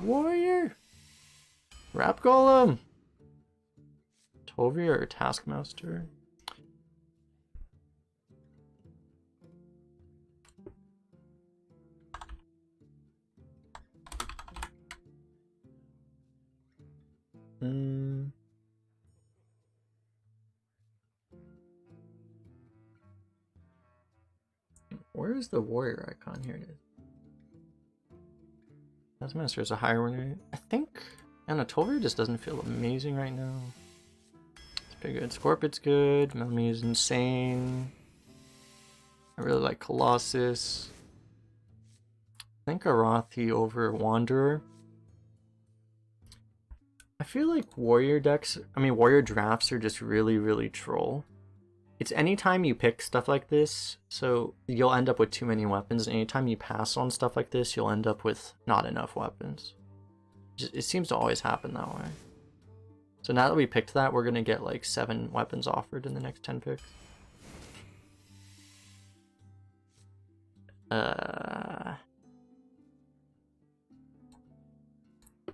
Warrior! Rap Golem! Tovia or Taskmaster? Where is the warrior icon? Here it is. Taskmaster is a higher one. I think Anatolia just doesn't feel amazing right now. It's pretty good. Scorpid's good. Mummy is insane. I really like Colossus. I think Arathi over Wanderer. I feel like warrior decks, warrior drafts are just really, really troll. It's anytime you pick stuff like this, so you'll end up with too many weapons. And anytime you pass on stuff like this, you'll end up with not enough weapons. It seems to always happen that way. So now that we picked that, we're going to get like 7 weapons offered in the next 10 picks.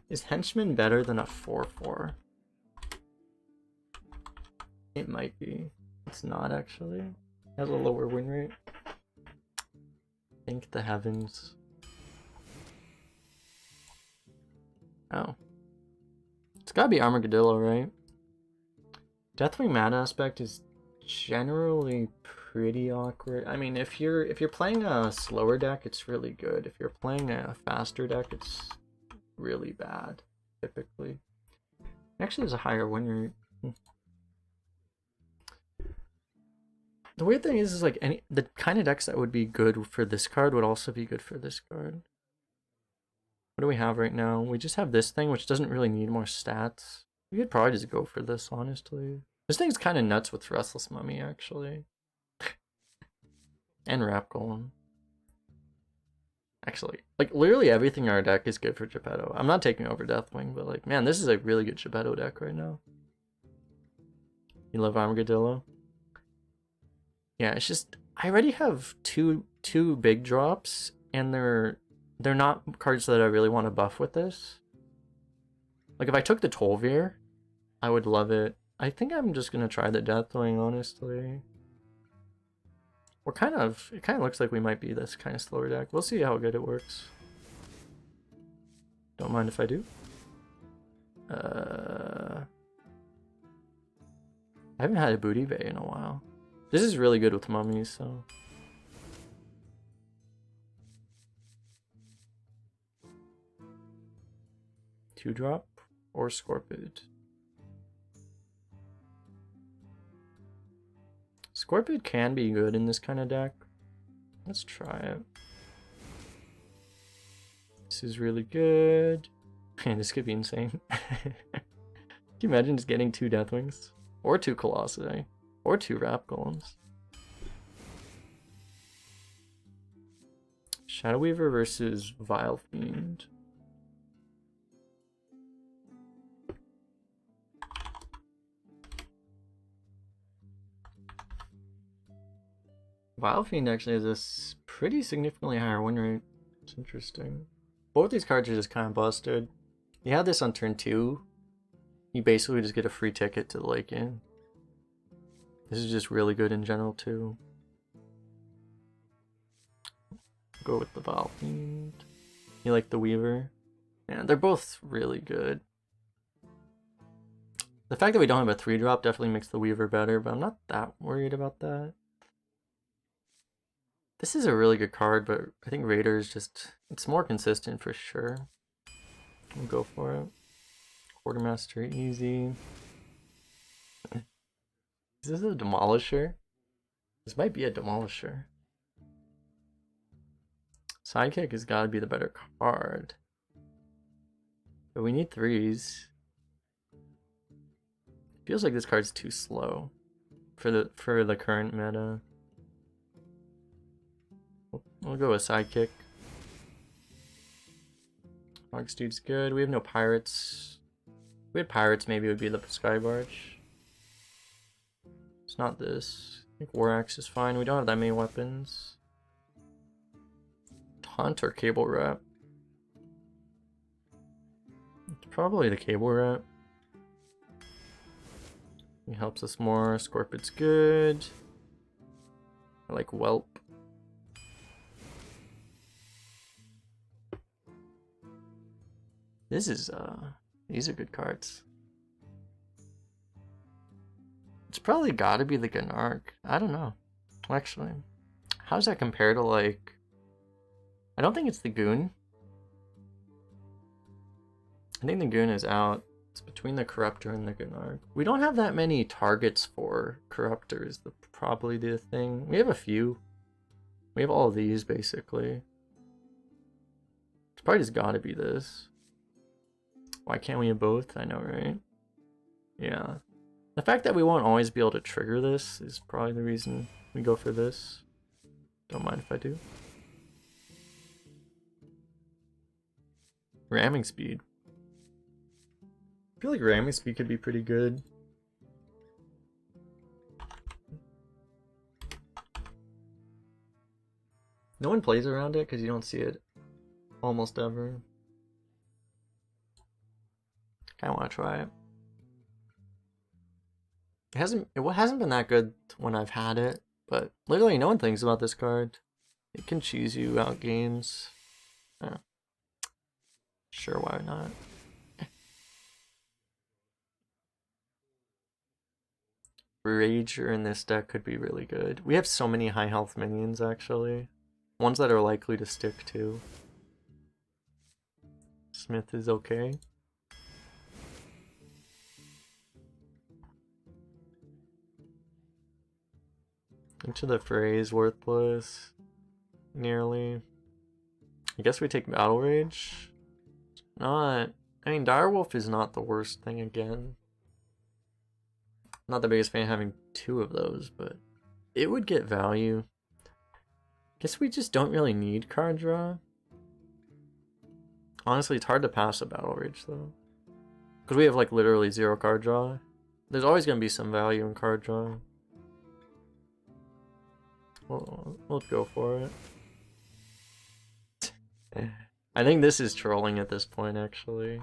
Is Henchman better than a 4/4? It might be. It's not actually. It has a lower win rate. Thank the heavens. Oh. It's gotta be Armadillo, right? Deathwing mana aspect is generally pretty awkward. I mean, if you're playing a slower deck, it's really good. If you're playing a faster deck, it's really bad, typically. Actually, there's a higher win rate. The weird thing is like the kind of decks that would be good for this card would also be good for this card. What do we have right now? We just have this thing, which doesn't really need more stats. We could probably just go for this, honestly. This thing's kind of nuts with Restless Mummy, actually. And Rap Golem. Actually, like, literally everything in our deck is good for Geppetto. I'm not taking over Deathwing, but like, man, this is a really good Geppetto deck right now. You love Armadillo? Yeah, it's just, I already have two big drops, and they're not cards that I really want to buff with this. Like, if I took the Tolvir, I would love it. I think I'm just gonna try the Deathwing, honestly. It kind of looks like we might be this kind of slower deck. We'll see how good it works. Don't mind if I do. I haven't had a Booty Bay in a while. This is really good with mummies, so. Two drop or Scorpid. Scorpid can be good in this kind of deck. Let's try it. This is really good. Man, this could be insane. Can you imagine just getting 2 Deathwings? Or 2 Colossi? Or 2 Rap Golems? Shadow Weaver versus Vile Fiend. Vile Fiend actually has a pretty significantly higher win rate. It's interesting. Both these cards are just kind of busted. You have this on turn 2. You basically just get a free ticket to the Lake Inn. This is just really good in general too. Go with the Vile Fiend. You like the Weaver? Yeah, they're both really good. The fact that we don't have a 3-drop definitely makes the Weaver better, but I'm not that worried about that. This is a really good card, but I think Raider is just, it's more consistent for sure. We'll go for it. Quartermaster, easy. Is this a Demolisher? This might be a Demolisher. Sidekick has got to be the better card. But we need 3s. Feels like this card's too slow for the current meta. We'll go with Sidekick. Hogs Dude's good. We have no pirates. If we had pirates, maybe it would be the Sky Barge. It's not this. I think War Axe is fine. We don't have that many weapons. Taunt or Cable Wrap. Probably the cable rat. He helps us more. Scorpid's good. I like Whelp. This is these are good cards. It's probably gotta be the Gan'arg. I don't know. Actually. How does that compare to like I don't think it's the Goon. I think the Goon is out. It's between the Corruptor and the Gan'arg. We don't have that many targets for Corruptors. Probably the thing. We have a few. We have all of these basically. It's probably just gotta be this. Why can't we have both? I know, right? Yeah. The fact that we won't always be able to trigger this is probably the reason we go for this. Don't mind if I do. Ramming speed. I feel like ramming speed could be pretty good. No one plays around it because you don't see it almost ever. Kinda wanna try it. It hasn't been that good when I've had it, but literally no one thinks about this card. It can cheese you out games. Yeah. Sure, why not? Rager in this deck could be really good. We have so many high health minions actually. Ones that are likely to stick too. Smith is okay. Into the Fray is worthless. Nearly. I guess we take Battle Rage. Not. I mean, Direwolf is not the worst thing again. Not the biggest fan of having two of those, but it would get value. Guess we just don't really need card draw. Honestly, it's hard to pass a Battle Rage though. Because we have like literally 0 card draw. There's always going to be some value in card draw. We'll go for it. I think this is trolling at this point, actually.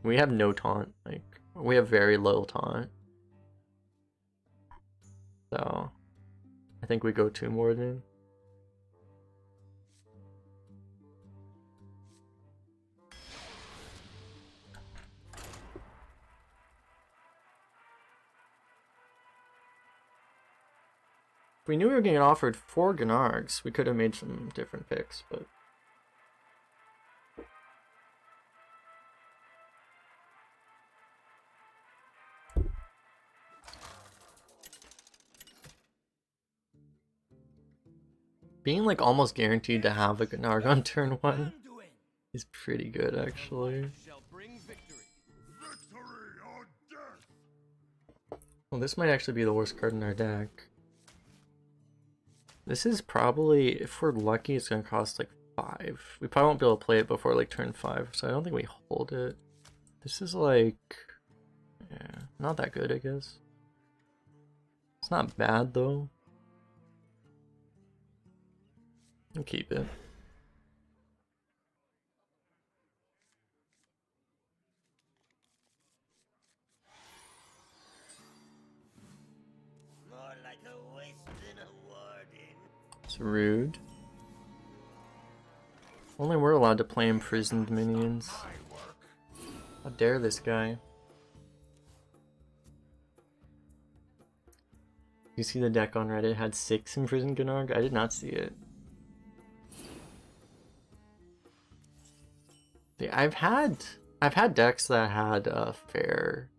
We have no taunt. Like, we have very low taunt. So, I think we go 2 Morden. If we knew we were getting offered 4 Gan'args, we could have made some different picks, but... Being like almost guaranteed to have a Gan'arg on turn 1 is pretty good, actually. Well, this might actually be the worst card in our deck. This is probably, if we're lucky, it's gonna cost like 5. We probably won't be able to play it before like turn 5, so I don't think we hold it. This is like, yeah, not that good, I guess. It's not bad though. I'll keep it. It's rude. Only we're allowed to play imprisoned minions. How dare this guy? You see the deck on Reddit had 6 Imprisoned Gan'arg? I did not see it. See, I've had decks that had fair.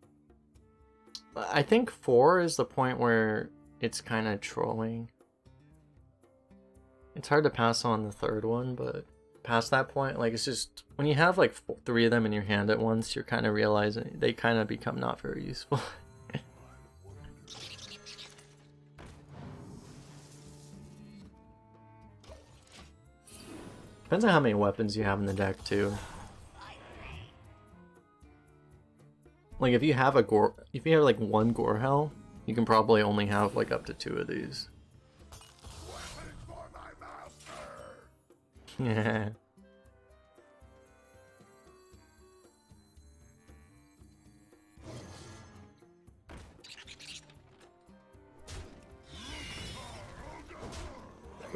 I think 4 is the point where it's kind of trolling. It's hard to pass on the 3rd one, but past that point, like, it's just when you have like 3 of them in your hand at once, you're kind of realizing they kind of become not very useful. Depends on how many weapons you have in the deck too. Like if you have like 1 Gorehell, you can probably only have like up to 2 of these. Yeah.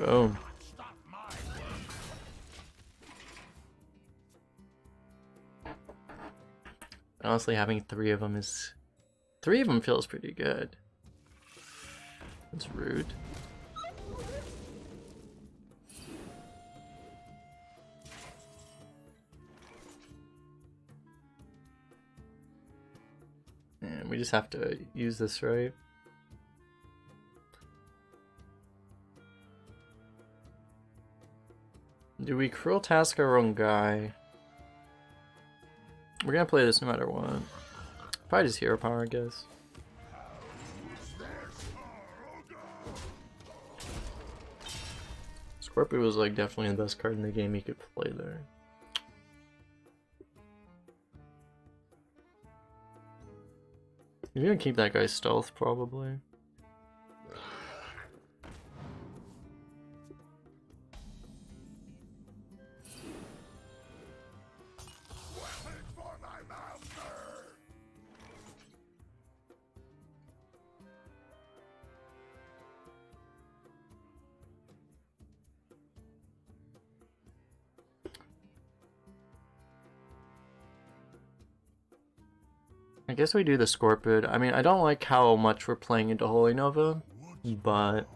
Boom. Honestly, having 3 of them is... 3 of them feels pretty good. That's rude. And we just have to use this, right? Do we cruel task our own guy? We're gonna play this no matter what. Probably just hero power, I guess. Scorpio was like definitely the best card in the game you could play there. You're gonna keep that guy's stealth probably. I guess we do the Scorpid. I mean, I don't like how much we're playing into Holy Nova, but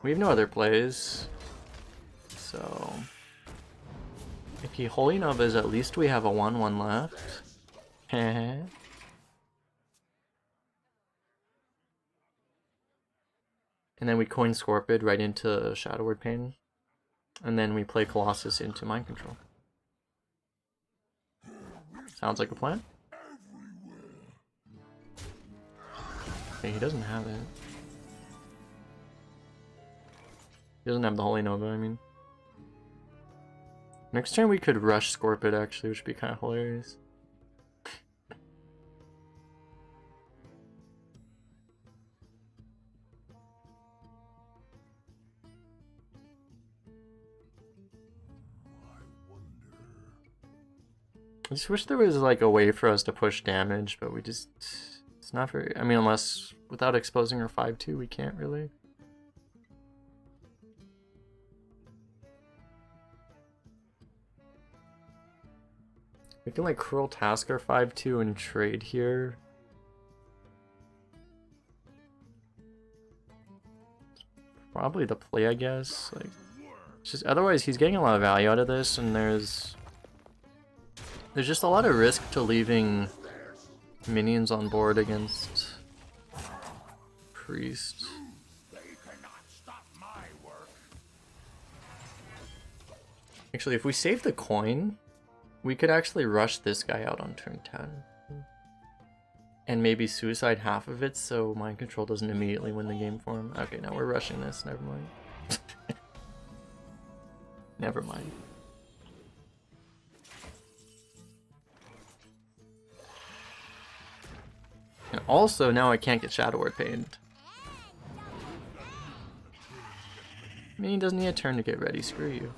we have no other plays. So if he Holy Novas, at least we have a 1/1 left. And then we coin Scorpid right into Shadow Word Pain. And then we play Colossus into Mind Control. Sounds like a plan. Okay, he doesn't have it. He doesn't have the Holy Nova, I mean. Next turn we could rush Scorpid actually, which would be kind of hilarious. I just wish there was like a way for us to push damage, but we just... It's not very... I mean, unless without exposing our 5/2, we can't really. We can like Cruel Task our 5/2 and trade here. Probably the play, I guess. Like, it's just otherwise he's getting a lot of value out of this, and there's just a lot of risk to leaving minions on board against Priest. Actually, if we save the coin, we could actually rush this guy out on turn 10. And maybe suicide half of it so Mind Control doesn't immediately win the game for him. Okay, now we're rushing this, never mind. Never mind. And also, now I can't get Shadow Word Pained. I mean, he doesn't need a turn to get ready, screw you.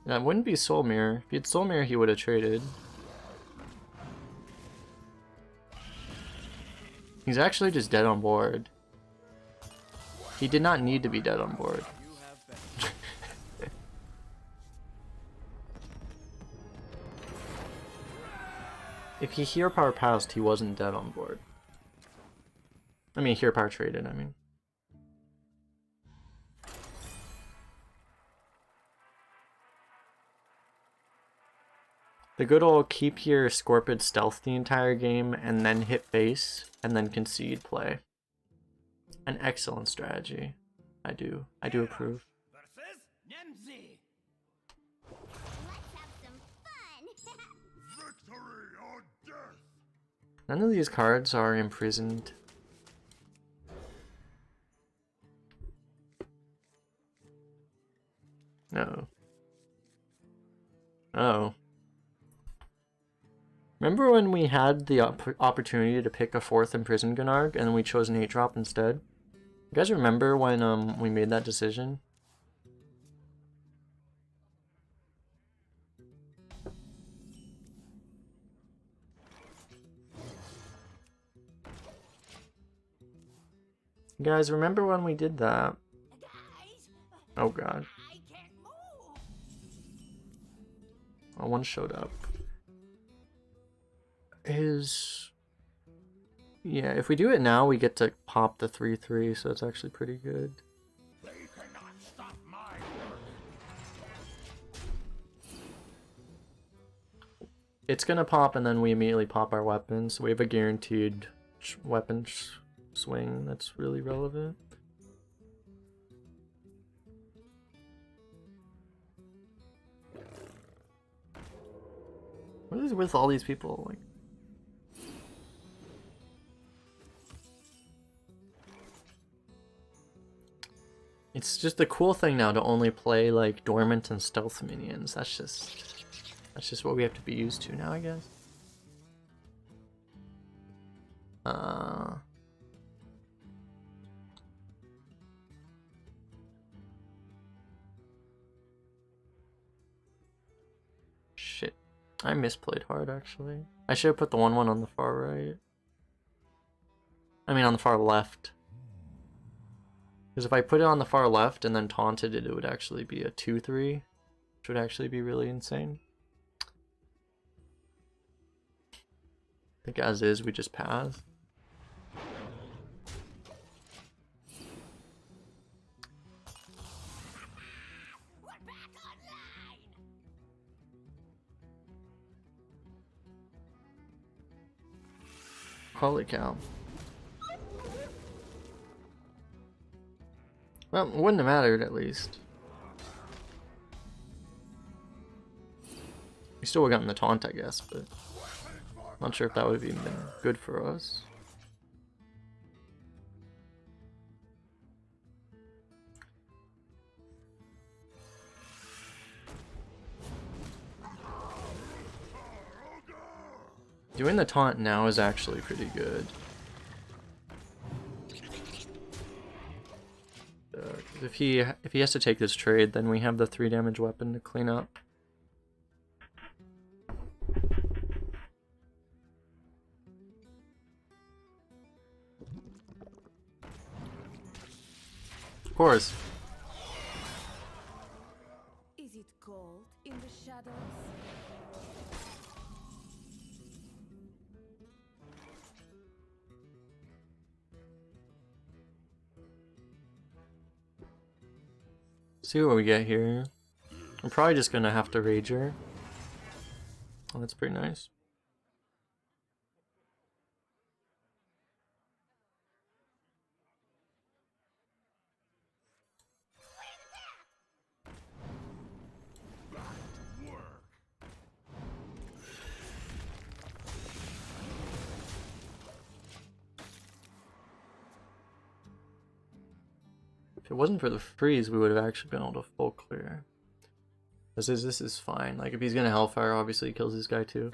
That wouldn't be Soul Mirror. If he had Soul Mirror, he would have traded. He's actually just dead on board. He did not need to be dead on board. If he Hero Power passed, he wasn't dead on board. I mean, Hero Power traded, I mean. The good old keep your Scorpid stealth the entire game and then hit face and then concede play. An excellent strategy. I do approve. None of these cards are imprisoned. No. Oh. Remember when we had the opportunity to pick a 4th Imprisoned Gan'arg and then we chose an 8-drop instead? You guys remember when we made that decision? You guys remember when we did that? Oh god. Oh, one showed up. Yeah, if we do it now, we get to pop the 3/3, so it's actually pretty good. They cannot stop my work. It's gonna pop, and then we immediately pop our weapons. So we have a guaranteed weapon swing that's really relevant. What is with all these people? Like, it's just a cool thing now to only play like dormant and stealth minions. That's just what we have to be used to now, I guess. Shit. I misplayed hard, actually. I should have put the 1/1 on the far right. I mean, on the far left. Because if I put it on the far left and then taunted it, it would actually be a 2/3. Which would actually be really insane. I think as is, we just pass. Holy cow. Well, it wouldn't have mattered at least. We still would have gotten the taunt, I guess, but not sure if that would have even been good for us. Doing the taunt now is actually pretty good. If he has to take this trade, then we have the 3 damage weapon to clean up. Of course. Is it cold in the shadows? See what we get here. I'm probably just gonna have to Rager. Oh, that's pretty nice. If it wasn't for the freeze, we would have actually been able to full clear. This is fine. Like, if he's gonna Hellfire, obviously he kills this guy too.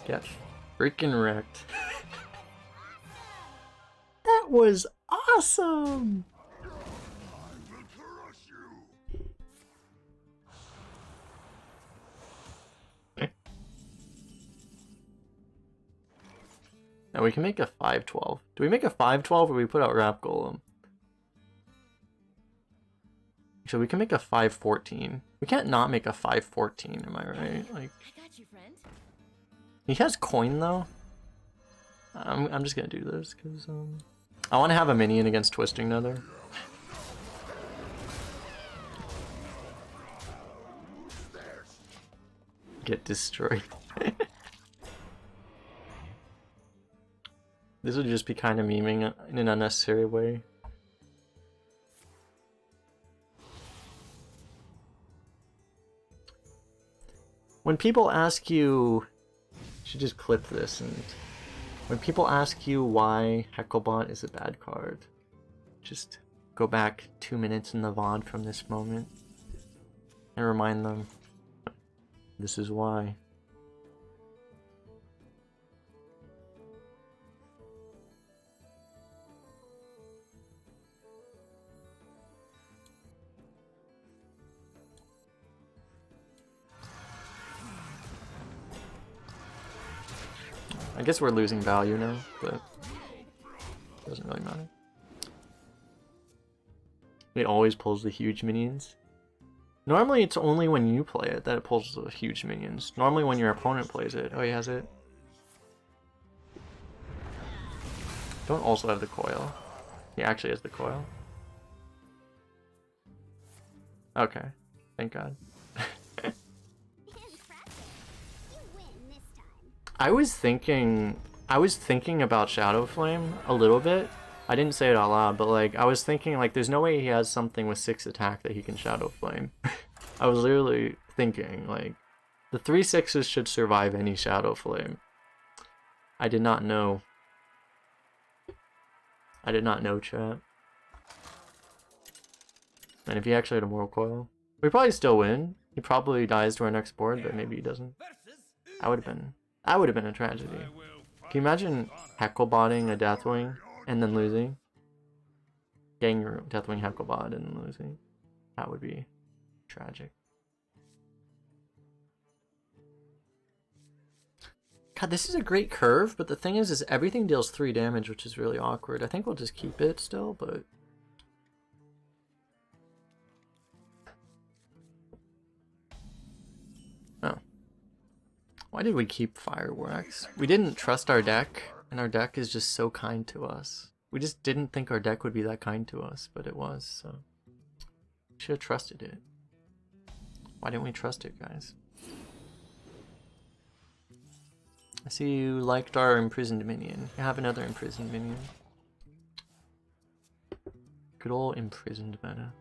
Get freaking wrecked. That was awesome! Now we can make a 5/12. Do we make a 5/12 or we put out Wrap Golem? So we can make a 5/14. We can't not make a 5/14, am I right? Like, I got you, friend. he has coin though. I'm just gonna do this because I want to have a minion against Twisting Nether. Get destroyed. This would just be kind of memeing in an unnecessary way. When people ask you, should just clip this, and when people ask you why Hecklebot is a bad card, just go back 2 minutes in the VOD from this moment. and remind them this is why. I guess we're losing value now, but it doesn't really matter. It always pulls the huge minions. Normally it's only when you play it that it pulls the huge minions. Normally when your opponent plays it. Oh, he has it. Don't also have the coil. He actually has the coil. Okay. Thank God. I was thinking about Shadow Flame a little bit. I didn't say it out loud, but like I was thinking like there's no way he has something with 6 attack that he can Shadow Flame. I was literally thinking like the 3/6s should survive any Shadow Flame. I did not know. I did not know, chat. And if he actually had a Mortal Coil, we probably still win. He probably dies to our next board, but maybe he doesn't. That would have been a tragedy. Can you imagine Hecklebotting a Deathwing and then losing? Getting your Deathwing Hecklebot and then losing. That would be tragic. God, this is a great curve, but the thing is everything deals 3 damage, which is really awkward. I think we'll just keep it still, but... Oh. Why did we keep Fireworks? We didn't trust our deck, and our deck is just so kind to us. We just didn't think our deck would be that kind to us, but it was, so... Should have trusted it. Why didn't we trust it, guys? I see you liked our Imprisoned Minion. You have another Imprisoned Minion. Good old Imprisoned meta.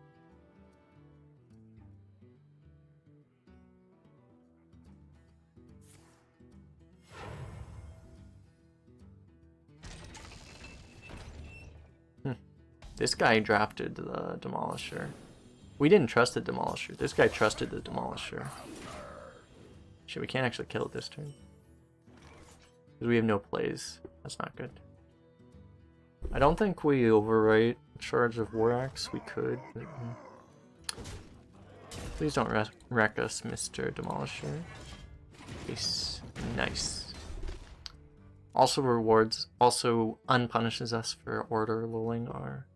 This guy drafted the Demolisher. We didn't trust the Demolisher. This guy trusted the Demolisher. Shit, we can't actually kill it this turn. Because we have no plays. That's not good. I don't think we overwrite Charge of War Axe. We could. But, please don't wreck us, Mr. Demolisher. Nice. Nice. Also unpunishes us for order lulling our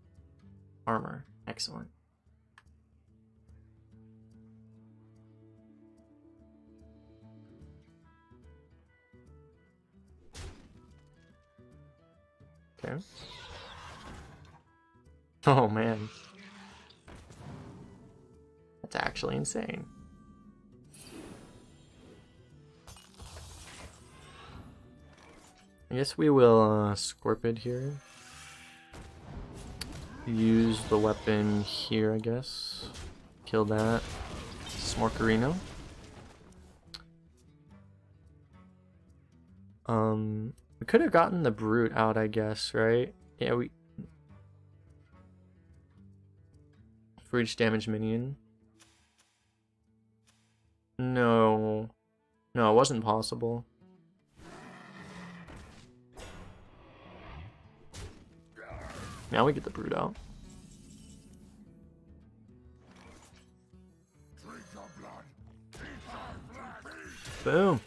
armor. Excellent. Okay. Oh man. That's actually insane. I guess we will Scorpid here. Use the weapon here, I guess. Kill that. Smorkarino. We could have gotten the Brute out, I guess, right? Yeah, we... For each damage minion. No. No, it wasn't possible. Now we get the Brute out. Boom.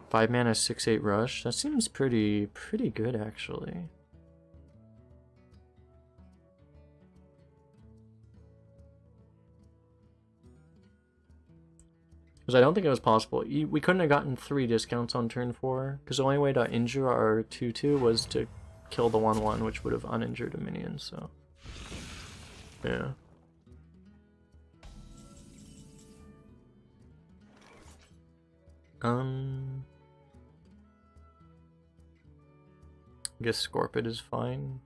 5 mana, 6/8 rush. That seems pretty good actually. Because I don't think it was possible. We couldn't have gotten 3 discounts on turn 4. Because the only way to injure our 2/2 was to kill the 1/1, which would have uninjured a minion. So, yeah. I guess Scorpid is fine.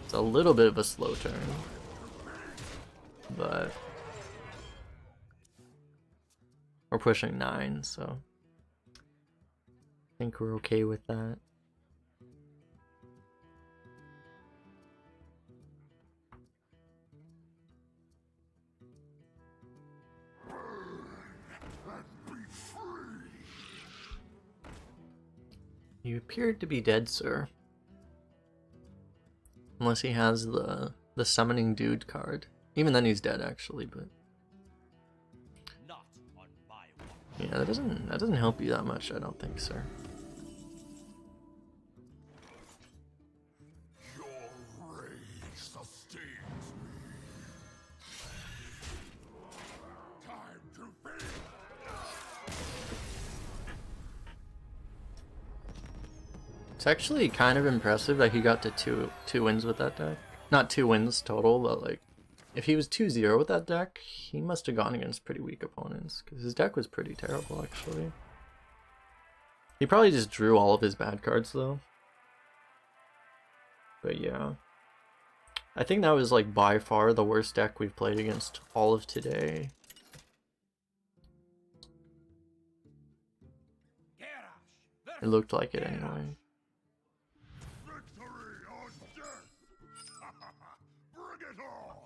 It's a little bit of a slow turn, but we're pushing 9, so I think we're okay with that. You appeared to be dead, sir. Unless he has the summoning dude card. Even then he's dead actually, but Not on my watch. yeah, that doesn't help you that much, I don't think, sir. Your rage sustains me. Time to feed. It's actually kind of impressive that he got to two wins with that deck. Not 2 wins total, but like, if he was 2-0 with that deck, he must have gone against pretty weak opponents, because his deck was pretty terrible, actually. He probably just drew all of his bad cards, though. But yeah. I think that was, like, by far the worst deck we've played against all of today. It looked like it, anyway. Victory or death. Bring it on.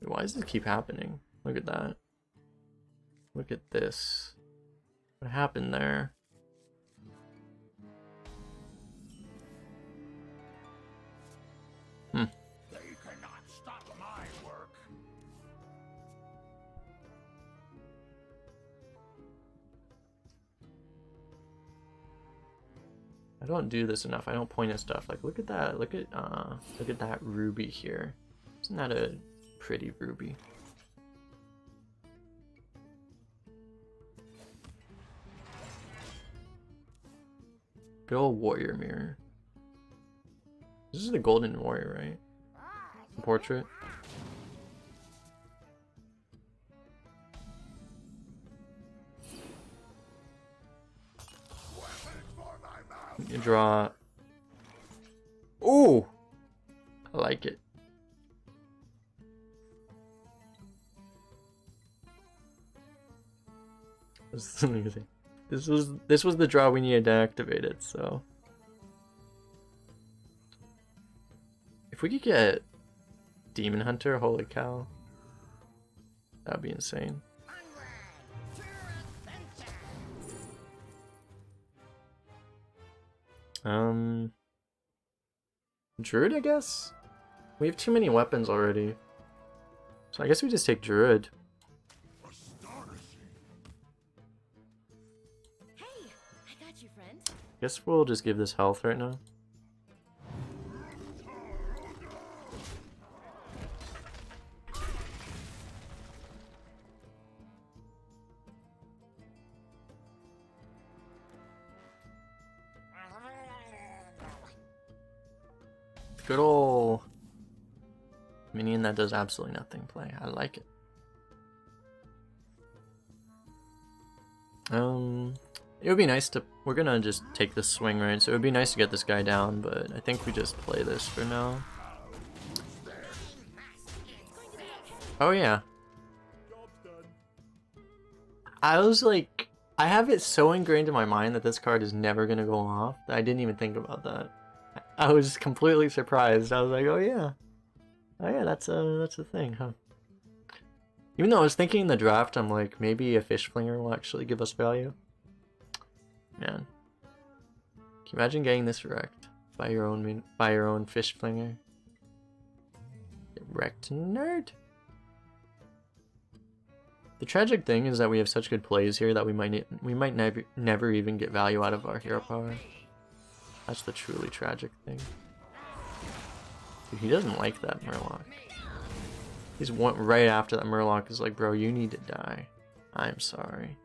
Why does this keep happening? Look at that. Look at this. What happened there? They cannot stop my work. I don't do this enough. I don't point at stuff. Like, look at that. Look at that ruby here. Isn't that a pretty ruby? Good old warrior mirror. This is the golden warrior, right? The portrait. You draw. Ooh, I like it. This is amazing. This was the draw we needed to activate it. So if we could get Demon Hunter, holy cow, that'd be insane. Druid, I guess? We have too many weapons already. So I guess we just take Druid. Hey, I got you, friend. Guess we'll just give this health right now. Good ol' minion that does absolutely nothing play. I like it. It would be nice to... We're gonna just take this swing, right? So it would be nice to get this guy down, but I think we just play this for now. Oh yeah. I was like... I have it so ingrained in my mind that this card is never gonna go off that I didn't even think about that. I was completely surprised. I was like, oh yeah, that's a thing, huh? Even though I was thinking in the draft, I'm like, maybe a fish flinger will actually give us value. Man, can you imagine getting this wrecked by your own fish flinger? Get wrecked, nerd. The tragic thing is that we have such good plays here that we might never even get value out of our hero power. That's the truly tragic thing. Dude, he doesn't like that Murloc. He's right after that Murloc is like, bro, you need to die. I'm sorry.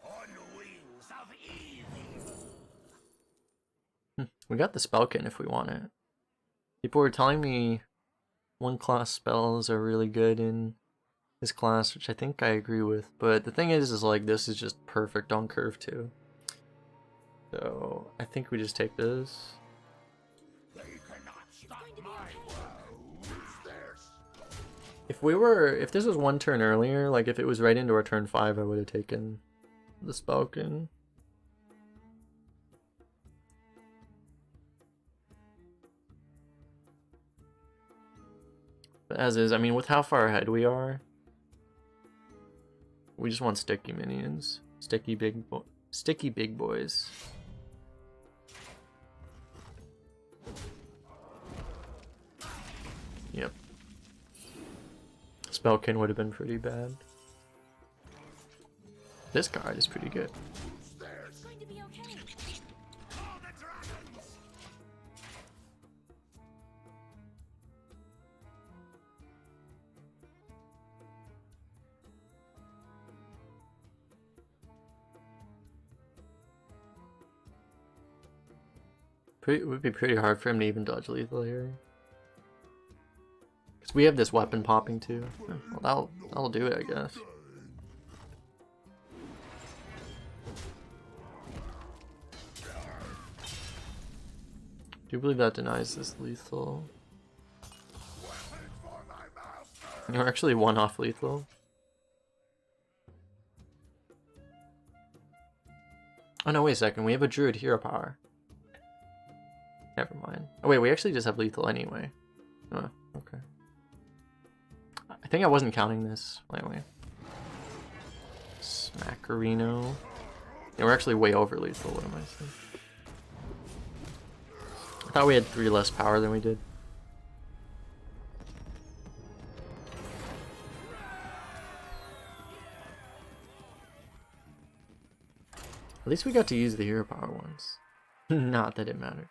On wings of evil. We got the Spellkin if we want it. People were telling me one class spells are really good in his class, which I think I agree with, but the thing is like, this is just perfect on curve too. So I think we just take this. They cannot stop my work. Who's this? If this was one turn earlier, like if it was right into our turn 5, I would have taken the Spellkin. But as is, I mean, with how far ahead we are, we just want sticky minions. Sticky big boys. Yep. Spellkin would have been pretty bad. This card is pretty good. It's going to be okay. All the dragons! It would be pretty hard for him to even dodge lethal here. Because we have this weapon popping too. Well, that'll do it, I guess. Do you believe that denies this lethal? Weapons for my master! You're actually one off lethal. Oh no, wait a second. We have a druid hero power. Never mind. Oh wait, we actually just have lethal anyway. Oh, okay. I think I wasn't counting this. Wait. Smackarino. Yeah, we're actually way over lethal. What am I saying? I thought we had 3 less power than we did. At least we got to use the hero power once. Not that it mattered.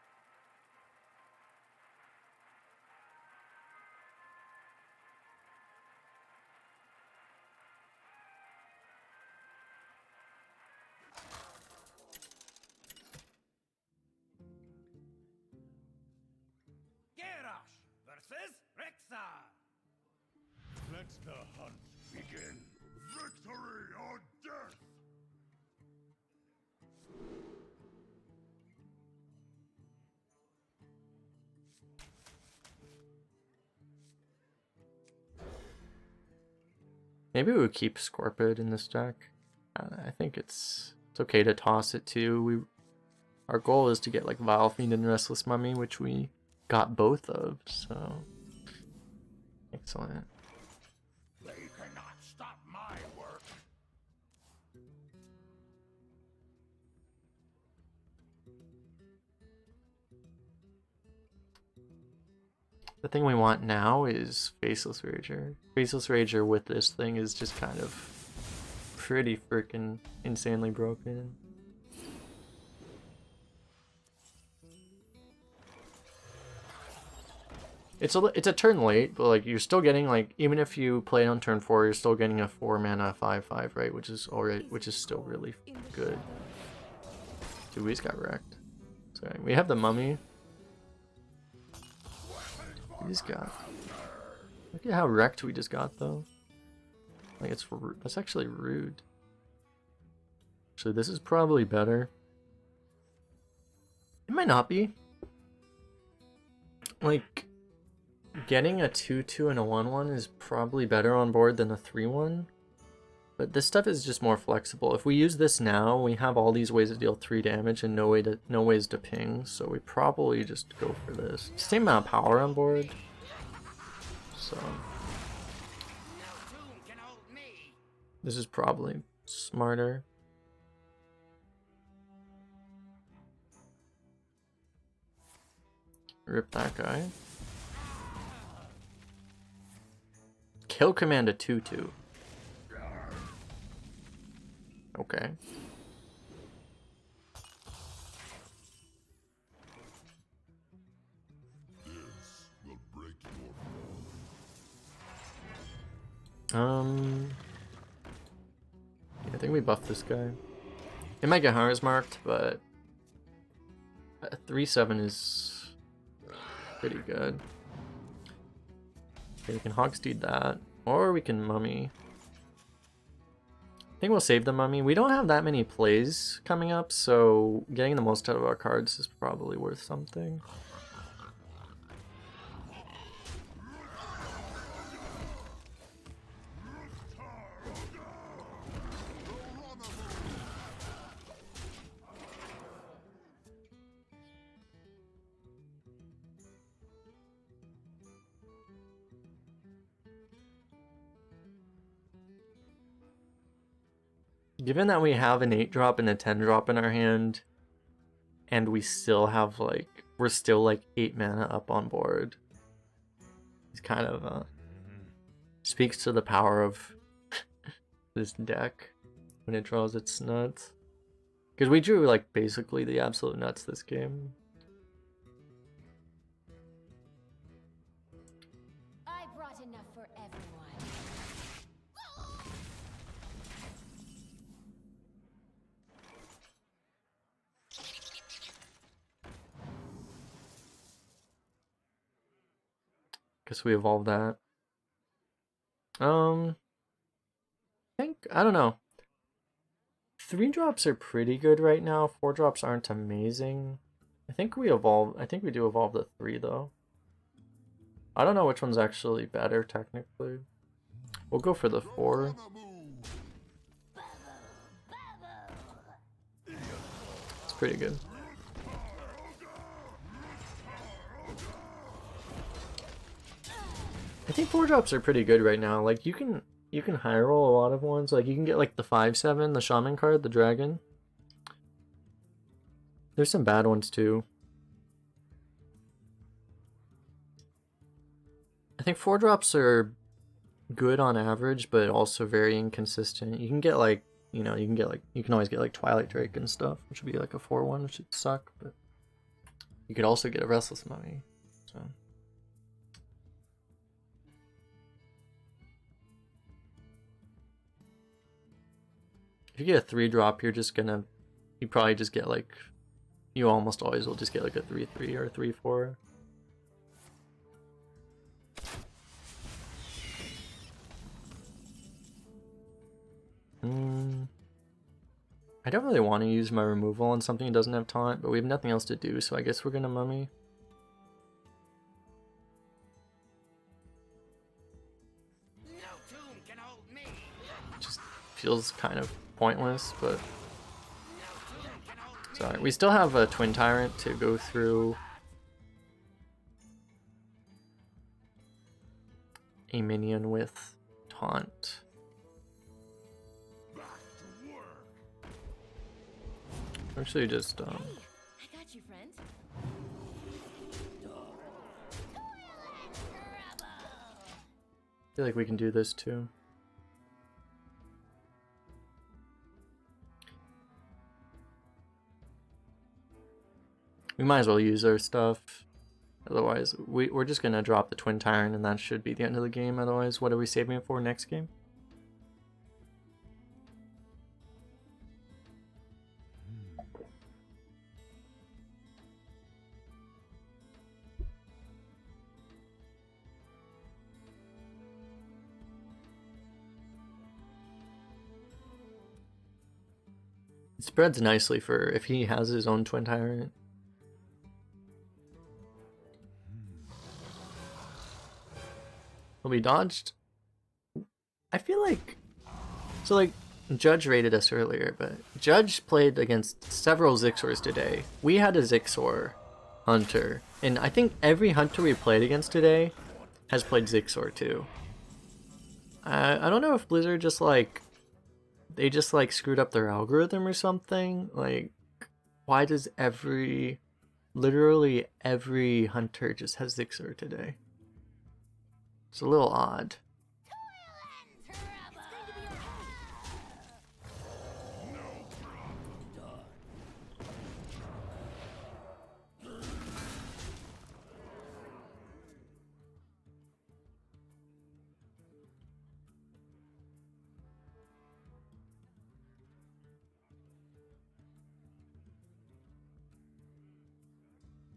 Garrosh versus Rexar. Let the hunt begin. Victory or death! Maybe we would keep Scorpid in this deck. I think it's okay to toss it too. Our goal is to get like Vile Fiend and Restless Mummy, which we got both of, so excellent. They cannot stop my work. The thing we want now is Faceless Rager. Faceless Rager with this thing is just kind of pretty freaking insanely broken. It's a turn late, but like you're still getting like, even if you play on turn 4, you're still getting a 4 mana 5/5, right? Which is still really good. Dude, we just got wrecked. Sorry, we have the mummy. We just got. Look at how wrecked we just got though. Like that's actually rude. So this is probably better. It might not be. Like, getting a 2/2 and a 1/1 is probably better on board than a 3/1. But this stuff is just more flexible. If we use this now, we have all these ways to deal 3 damage and no ways to ping. So we probably just go for this. Same amount of power on board. So this is probably smarter. Rip that guy. Kill command a 2/2. Okay. Will break your Yeah, I think we buff this guy. It might get Hars marked, but a 3/7 is pretty good. Okay, we can Hogsteed that, or we can Mummy. I think we'll save the Mummy. We don't have that many plays coming up, so getting the most out of our cards is probably worth something. Given that we have an 8-drop and a 10-drop in our hand, and we still have like, we're still like 8 mana up on board. It's kind of speaks to the power of this deck when it draws its nuts. Because we drew like basically the absolute nuts this game. I brought enough for everyone. Guess we evolved that. I think, I don't know. 3-drops are pretty good right now. 4-drops aren't amazing. I think we do evolve the 3 though. I don't know which one's actually better technically. We'll go for the 4. It's pretty good. I think 4-drops are pretty good right now. Like you can high roll a lot of ones. Like you can get like the 5/7, the shaman card, the dragon. There's some bad ones too. I think 4-drops are good on average, but also very inconsistent. You can get like, you can always get like Twilight Drake and stuff, which would be like a 4/1, which would suck, but you could also get a Restless Mummy. So if you get a 3-drop, you probably just get like, you almost always will just get like a 3/3 or a 3/4. I don't really want to use my removal on something that doesn't have taunt, but we have nothing else to do, so I guess we're gonna mummy. No tomb can hold me. Just feels kind of pointless, but No tomb can hold me. sorry. We still have a Twin Tyrant to go through. A minion with taunt. Actually, just I got you, friend. I feel like we can do this too. We might as well use our stuff. Otherwise, we're just gonna drop the Twin Tyrant and that should be the end of the game. Otherwise, what are we saving it for next game? It spreads nicely for if he has his own Twin Tyrant. Will be dodged. I feel like, so like Judge rated us earlier, but Judge played against several Zixors today. We had a Zixor hunter, and I think every hunter we played against today has played Zixor too. I don't know if Blizzard just like, they just like screwed up their algorithm or something. Like, why does literally every hunter just has Zixor today? It's a little odd. It's going to be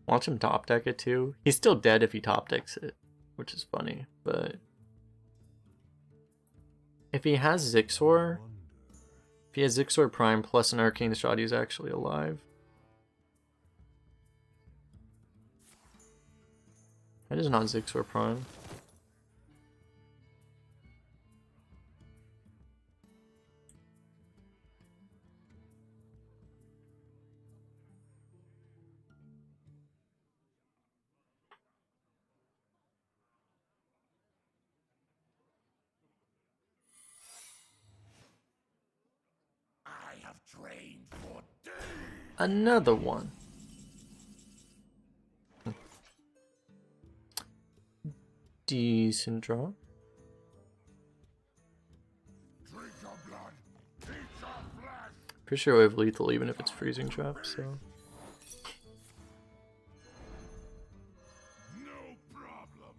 Watch him top deck it too. He's still dead if he top decks it, which is funny, but if he has Zixor, if he has Zixor Prime plus an Arcane Shot, he's actually alive. That is not Zixor Prime. trained for deeds. Another one. Decent draw. Drink your blood, eat your flesh. Pretty sure we have lethal even if it's freezing trap, so. No problem.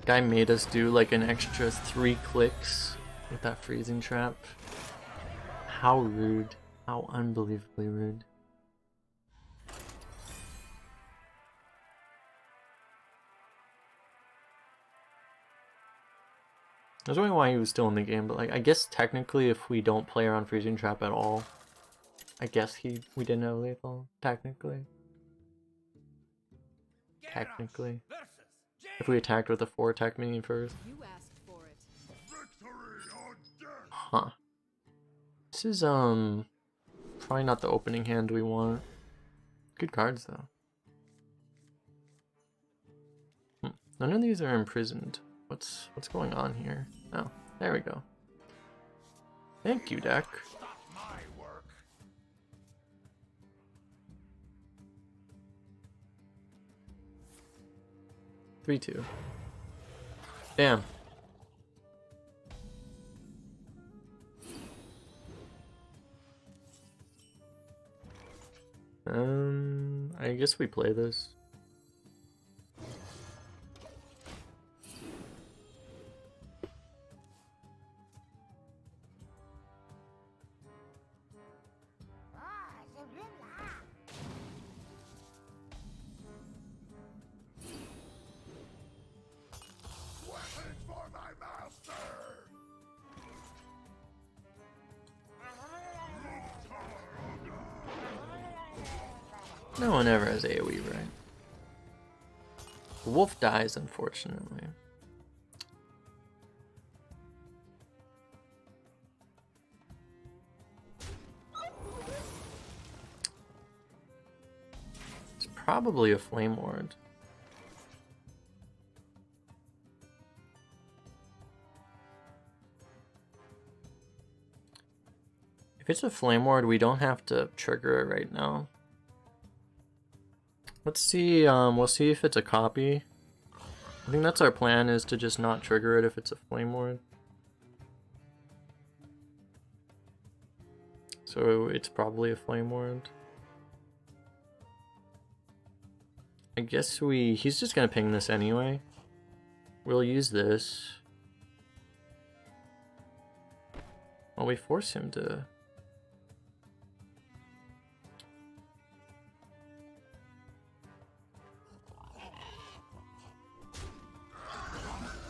Guy made us do like an extra 3 clicks with that freezing trap. How rude. How unbelievably rude. I was wondering why he was still in the game, but like I guess technically if we don't play around freezing trap at all, I guess we didn't have lethal. Technically. Technically. If we attacked with a 4 attack minion first. You asked for it. Victory or death. Huh. This is probably not the opening hand we want. Good cards though. None of these are imprisoned. What's going on here? Oh, there we go. Thank you, deck. Stop my work. 3-2. Damn. I guess we play this. Weapons for my master. No one ever has AoE, right? The wolf dies, unfortunately. It's probably a flame ward. If it's a flame ward, we don't have to trigger it right now. Let's see, we'll see if it's a copy. I think that's our plan, is to just not trigger it if it's a flame ward. So it's probably a flame ward. I guess he's just gonna ping this anyway. We'll use this. Well, we force him to...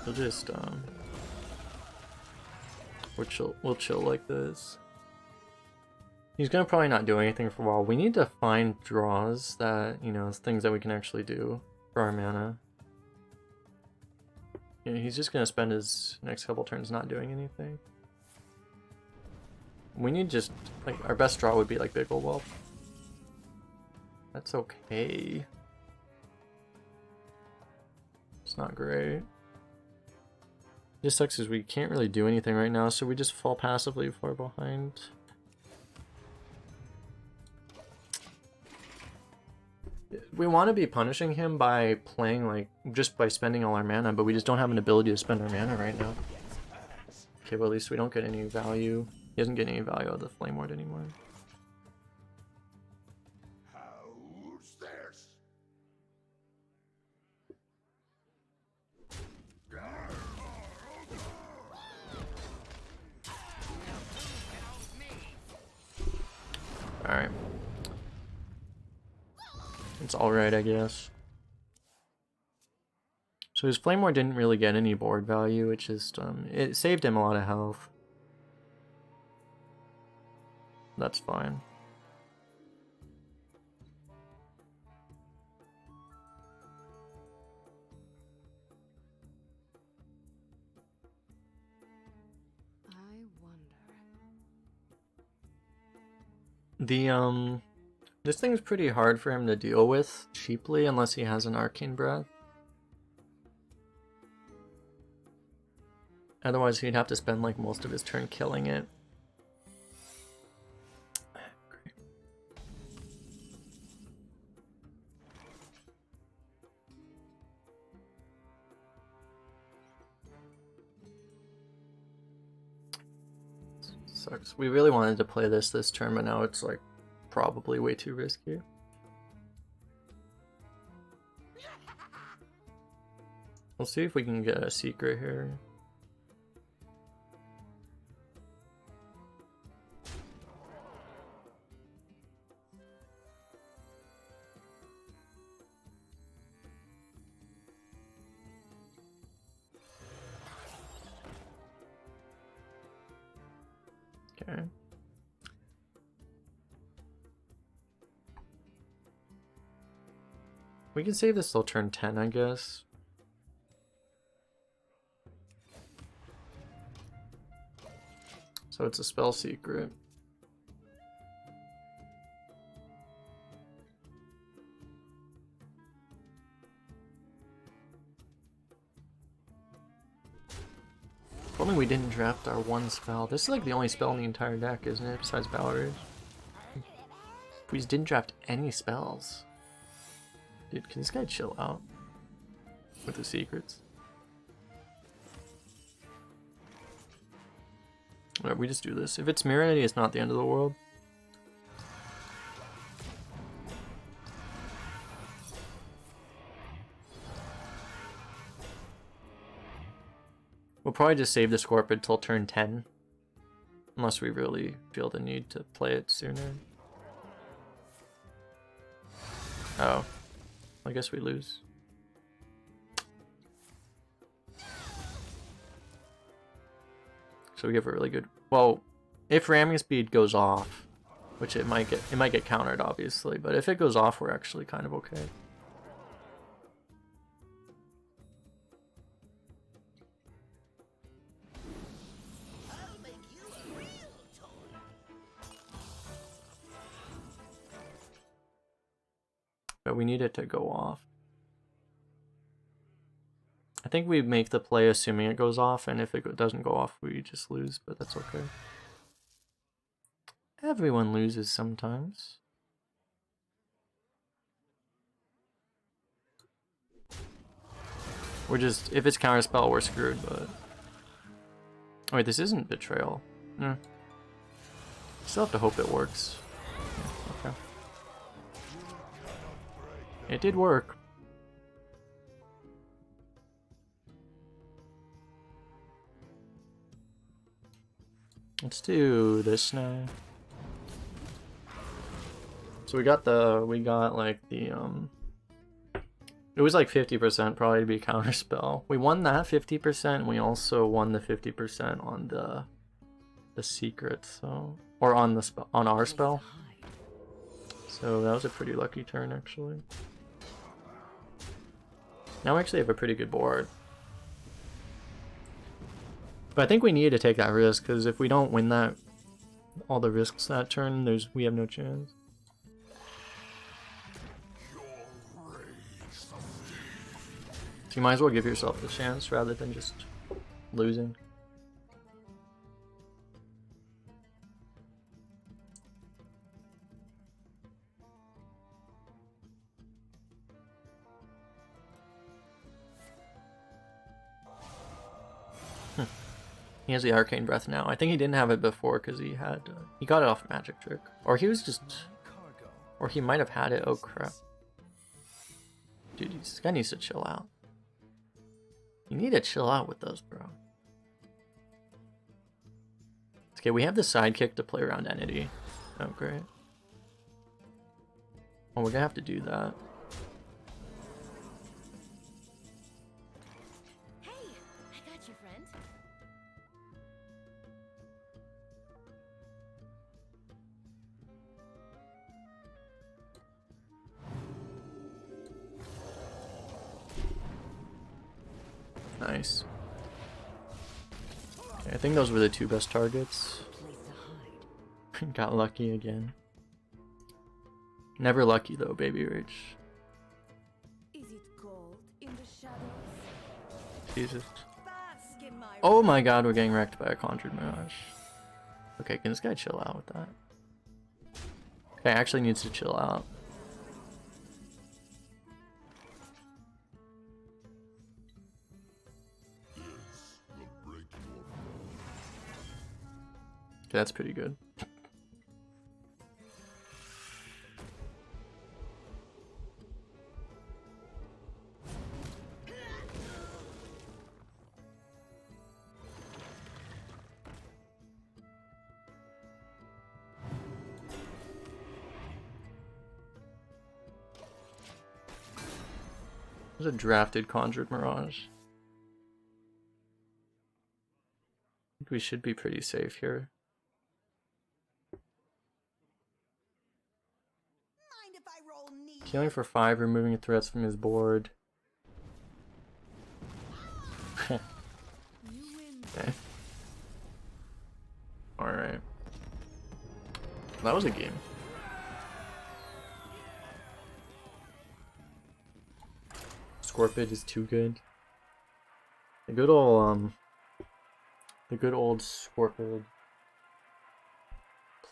We'll just, we'll chill like this. He's gonna probably not do anything for a while. We need to find draws that, you know, things that we can actually do for our mana. Yeah, he's just gonna spend his next couple turns not doing anything. We need just, like, our best draw would be like Big Ol' Whelp. That's okay. It's not great. Just sucks is we can't really do anything right now, so we just fall passively far behind. We want to be punishing him by playing, like, just by spending all our mana, but we just don't have an ability to spend our mana right now. Okay, well at least we don't get any value. He doesn't get any value out of the Flame Ward anymore. How's this? Alright. It's alright, I guess. So his Flame Ward didn't really get any board value, it just, it saved him a lot of health. That's fine. I wonder. This thing's pretty hard for him to deal with cheaply unless he has an Arcane Breath. Otherwise, he'd have to spend like most of his turn killing it. Great. Sucks. We really wanted to play this turn, but now it's like probably way too risky. We'll see if we can get a secret here. Okay. We can save this till turn 10, I guess. So it's a spell secret. If only we didn't draft our one spell. This is like the only spell in the entire deck, isn't it? Besides Battle Rage. If we just didn't draft any spells. Dude, can this guy chill out with the secrets? Alright, we just do this. If it's Mirrority, it's not the end of the world. We'll probably just save the Scorpid till turn 10. Unless we really feel the need to play it sooner. Oh. I guess we lose. So we give a really good... Well, if ramming speed goes off, which it might get countered obviously, but if it goes off, we're actually kind of okay. I'll make you a real toy. But we need it to go off. I think we make the play assuming it goes off, and if it doesn't go off, we just lose, but that's okay. Everyone loses sometimes. We're just, if it's counterspell, we're screwed, but... Oh wait, this isn't Betrayal. Still have to hope it works. Yeah, okay. It did work. Let's do this now. So we got like the it was like 50% probably to be counterspell. We won that 50%, and we also won the 50% on the secret, so or on the spell, on our spell. So that was a pretty lucky turn actually. Now we actually have a pretty good board. But I think we need to take that risk, because if we don't win that, all the risks that turn, we have no chance. So you might as well give yourself the chance rather than just losing. He has the Arcane Breath now. I think he didn't have it before because he got it off Magic Trick. Or he was just... Or he might have had it. Oh crap. Dude, this guy needs to chill out. You need to chill out with those, bro. Okay, we have the Sidekick to play around Entity. Oh, great. Oh, we're gonna have to do that. Hey, I got you, friend. Nice. Okay, I think those were the two best targets. Got lucky again. Never lucky though, Baby Rage. Is it cold in the shadows? Jesus. Bask in my Oh my god, we're getting wrecked by a Conjured Mirage. Okay, can this guy chill out with that? Okay, actually needs to chill out. Okay, that's pretty good. There's a drafted Conjured Mirage. I think we should be pretty safe here. Mind if I roll knee? Killing for 5, removing threats from his board. You win. Okay. Alright. That was a game. Scorpid is too good. The good old Scorpid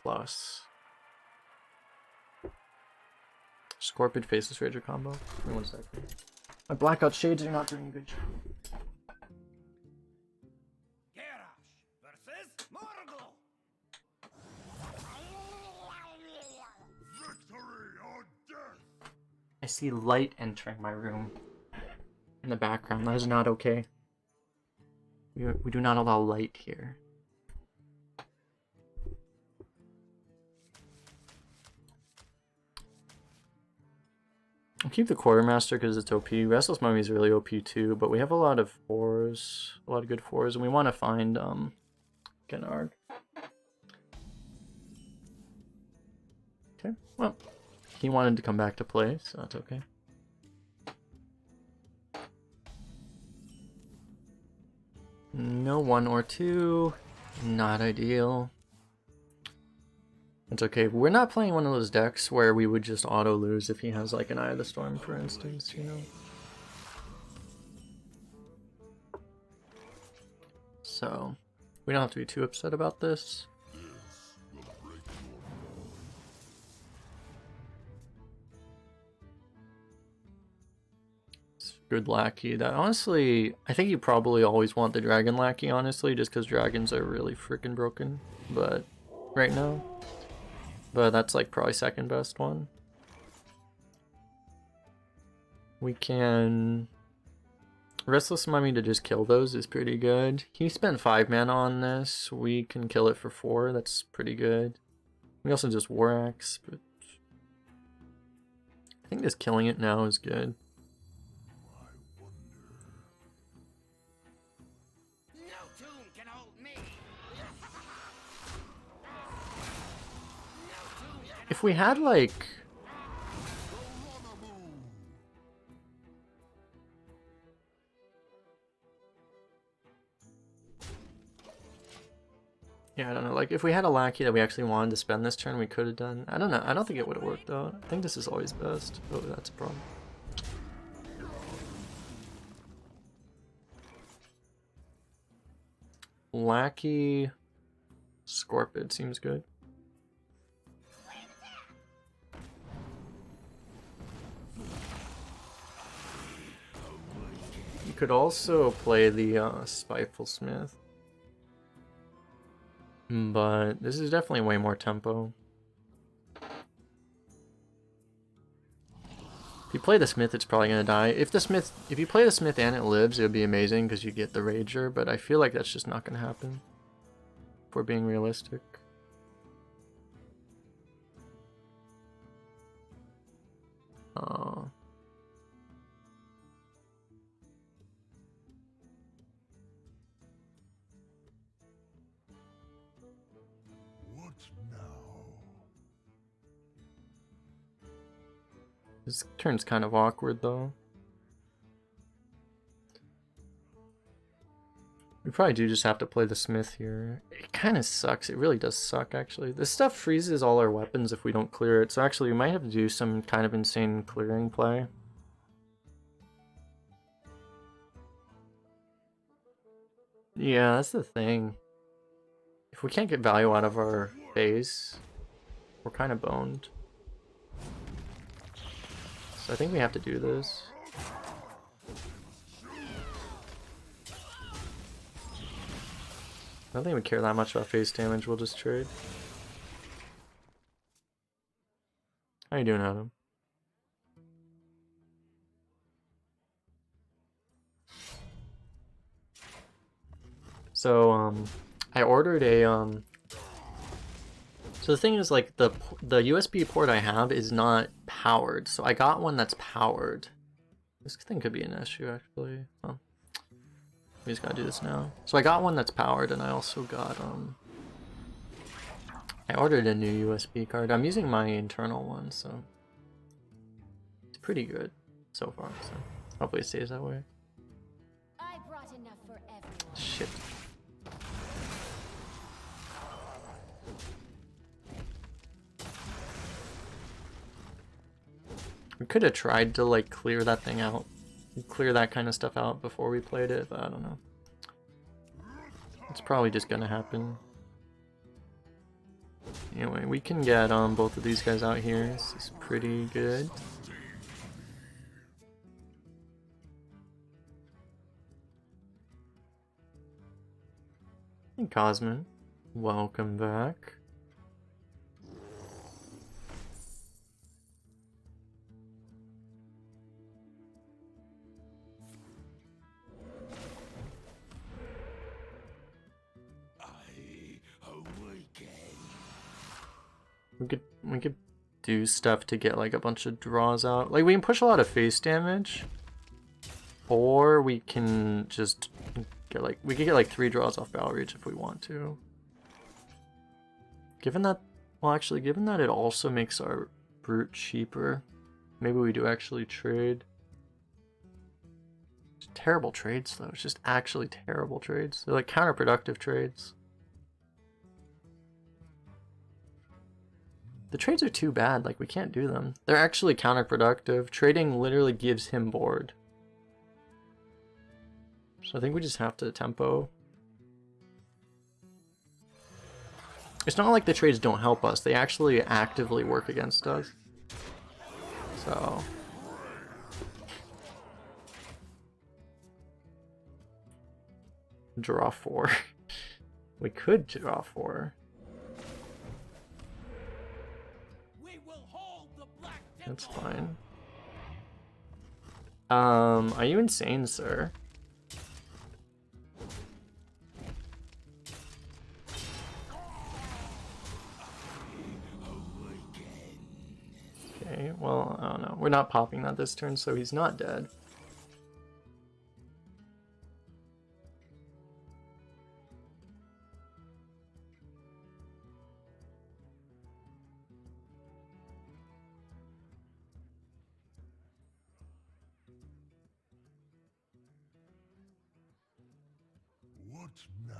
plus Scorpid Faceless Rager combo. Give me 1 second. My blackout shades are not doing a good job. Garrosh versus Morgul. Victory or death! I see light entering my room in the background. That is not okay. We do not allow light here. I'll keep the Quartermaster because it's OP. Restless Mummy is really OP too, but we have a lot of 4s, a lot of good 4s, and we want to find Gan'arg. Okay, well, he wanted to come back to play, so that's okay. No 1 or 2, not ideal. It's okay. We're not playing one of those decks where we would just auto lose if he has like an Eye of the Storm, for instance, you know? So, we don't have to be too upset about this. It's good lackey. That honestly, I think you probably always want the dragon lackey, honestly, just because dragons are really freaking broken. But right now. But that's like probably second best one. We can... Restless Mummy to just kill those is pretty good. He spent 5 mana on this. We can kill it for 4. That's pretty good. We also just War Axe, but... I think just killing it now is good. No tomb can hold me. If we had like... Yeah, I don't know, like if we had a lackey that we actually wanted to spend this turn, we could have done. I don't know, I don't think it would have worked out. I think this is always best. Oh, that's a problem. Lackey Scorpid seems good. You could also play the Spiteful Smith. But this is definitely way more tempo. If you play the Smith, it's probably gonna die. If you play the Smith and it lives, it would be amazing because you get the Rager, but I feel like that's just not gonna happen. If we're being realistic. What now? This turn's kind of awkward though. We probably do just have to play the Smith here. It kind of sucks. It really does suck, actually. This stuff freezes all our weapons if we don't clear it. So actually, we might have to do some kind of insane clearing play. Yeah, that's the thing. If we can't get value out of our base, we're kind of boned. So I think we have to do this. I don't think we care that much about face damage, we'll just trade. How you doing, Adam? So, I ordered a, so the thing is, like, the USB port I have is not powered, so I got one that's powered. This thing could be an issue, actually. Oh. We just gotta do this now. So I got one that's powered, and I also got, I ordered a new USB card. I'm using my internal one, so it's pretty good so far, so hopefully it stays that way. I brought enough for everyone. Shit. We could have tried to, like, clear that thing out. Clear that kind of stuff out before we played it, but I don't know. It's probably just gonna happen. Anyway, we can get both of these guys out here. This is pretty good. Hey, Cosmin. Welcome back. We could do stuff to get like a bunch of draws out. Like we can push a lot of face damage, or we can just get like we could get like 3 draws off Battle Reach if we want to. Given that, well, actually, given that it also makes our brute cheaper, maybe we do actually trade. It's terrible trades though. It's just actually terrible trades. They're like counterproductive trades. The trades are too bad, like we can't do them. They're actually counterproductive. Trading literally gives him board. So I think we just have to tempo. It's not like the trades don't help us. They actually actively work against us. So... draw 4. We could draw 4. That's fine. Are you insane, sir? Okay, well, I don't know. We're not popping that this turn, so he's not dead.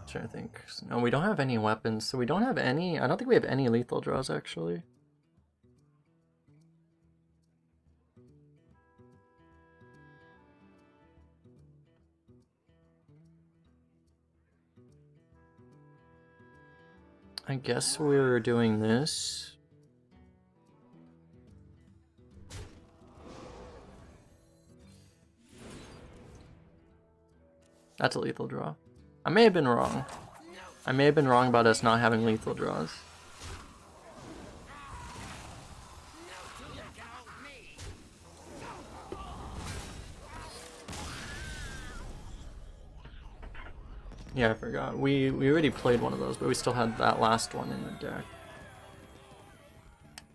Trying to think. No, we don't have any weapons, so we don't have any. I don't think we have any lethal draws actually. I guess we're doing this. That's a lethal draw. I may have been wrong. I may have been wrong about us not having lethal draws. Yeah, I forgot. We already played one of those, but we still had that last one in the deck.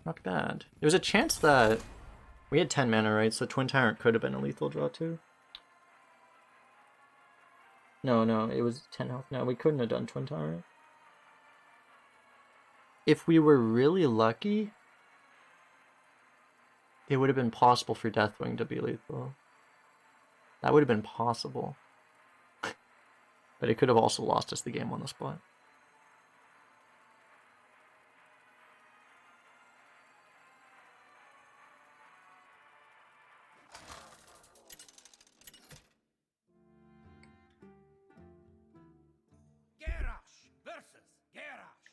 Not bad. There was a chance that we had 10 mana, right? So Twin Tyrant could have been a lethal draw too. No, it was 10 health. No, we couldn't have done Twin Tyrant. If we were really lucky, it would have been possible for Deathwing to be lethal. That would have been possible. But it could have also lost us the game on the spot.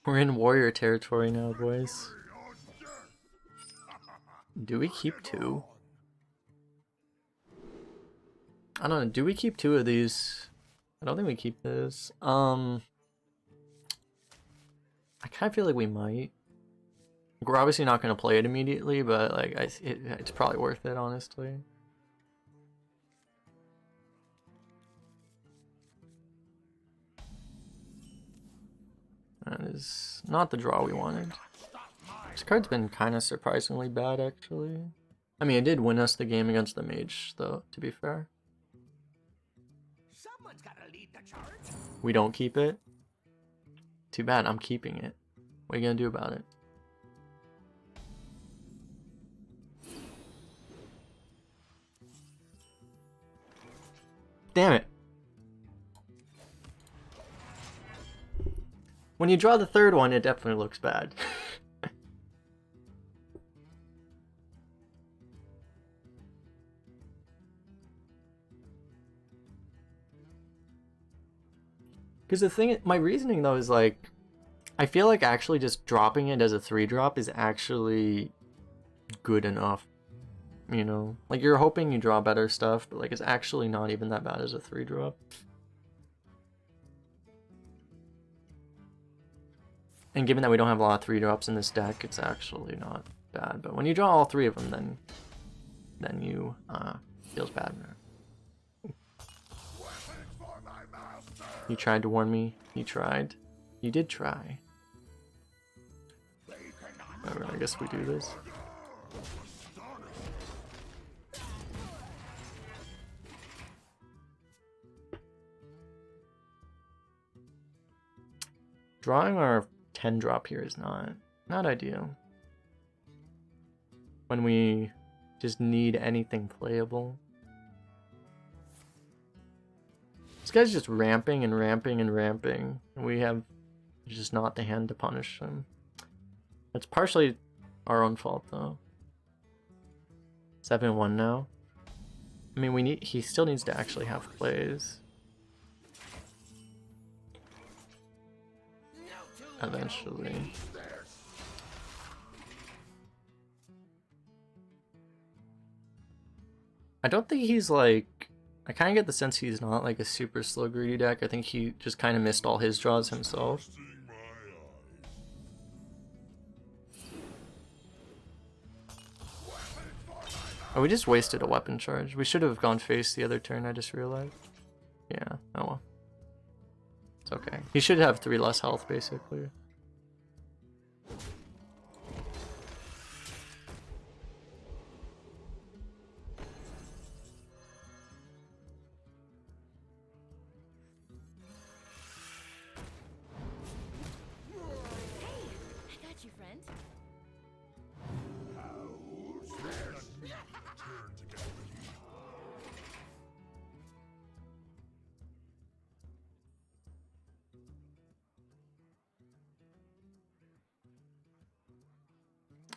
We're in warrior territory now, boys. Do we keep 2? I don't know. Do we keep 2 of these? I don't think we keep this. I kind of feel like we might. We're obviously not going to play it immediately, but like it's probably worth it, honestly. That is not the draw we wanted. This card's been kind of surprisingly bad, actually. I mean, it did win us the game against the mage, though, to be fair. Someone's gotta lead the charge. We don't keep it. Too bad, I'm keeping it. What are you gonna do about it? Damn it. When you draw the third one, it definitely looks bad. Because the thing, my reasoning though is like, I feel like actually just dropping it as a 3-drop is actually good enough. You know, like you're hoping you draw better stuff, but like it's actually not even that bad as a 3-drop. And given that we don't have a lot of 3-drops in this deck, it's actually not bad. But when you draw all 3 of them, then you feels bad. You tried to warn me. You tried. You did try. Alright, I guess we do this. Drawing our 10-drop here is not ideal. When we just need anything playable. This guy's just ramping and ramping and ramping. And we have just not the hand to punish him. It's partially our own fault though. 7-1 now. I mean, he still needs to actually have plays. Eventually. I don't think he's like... I kind of get the sense he's not like a super slow greedy deck. I think he just kind of missed all his draws himself. Oh, we just wasted a weapon charge. We should have gone face the other turn, I just realized. Yeah, oh well. It's okay. He should have 3 less health, basically.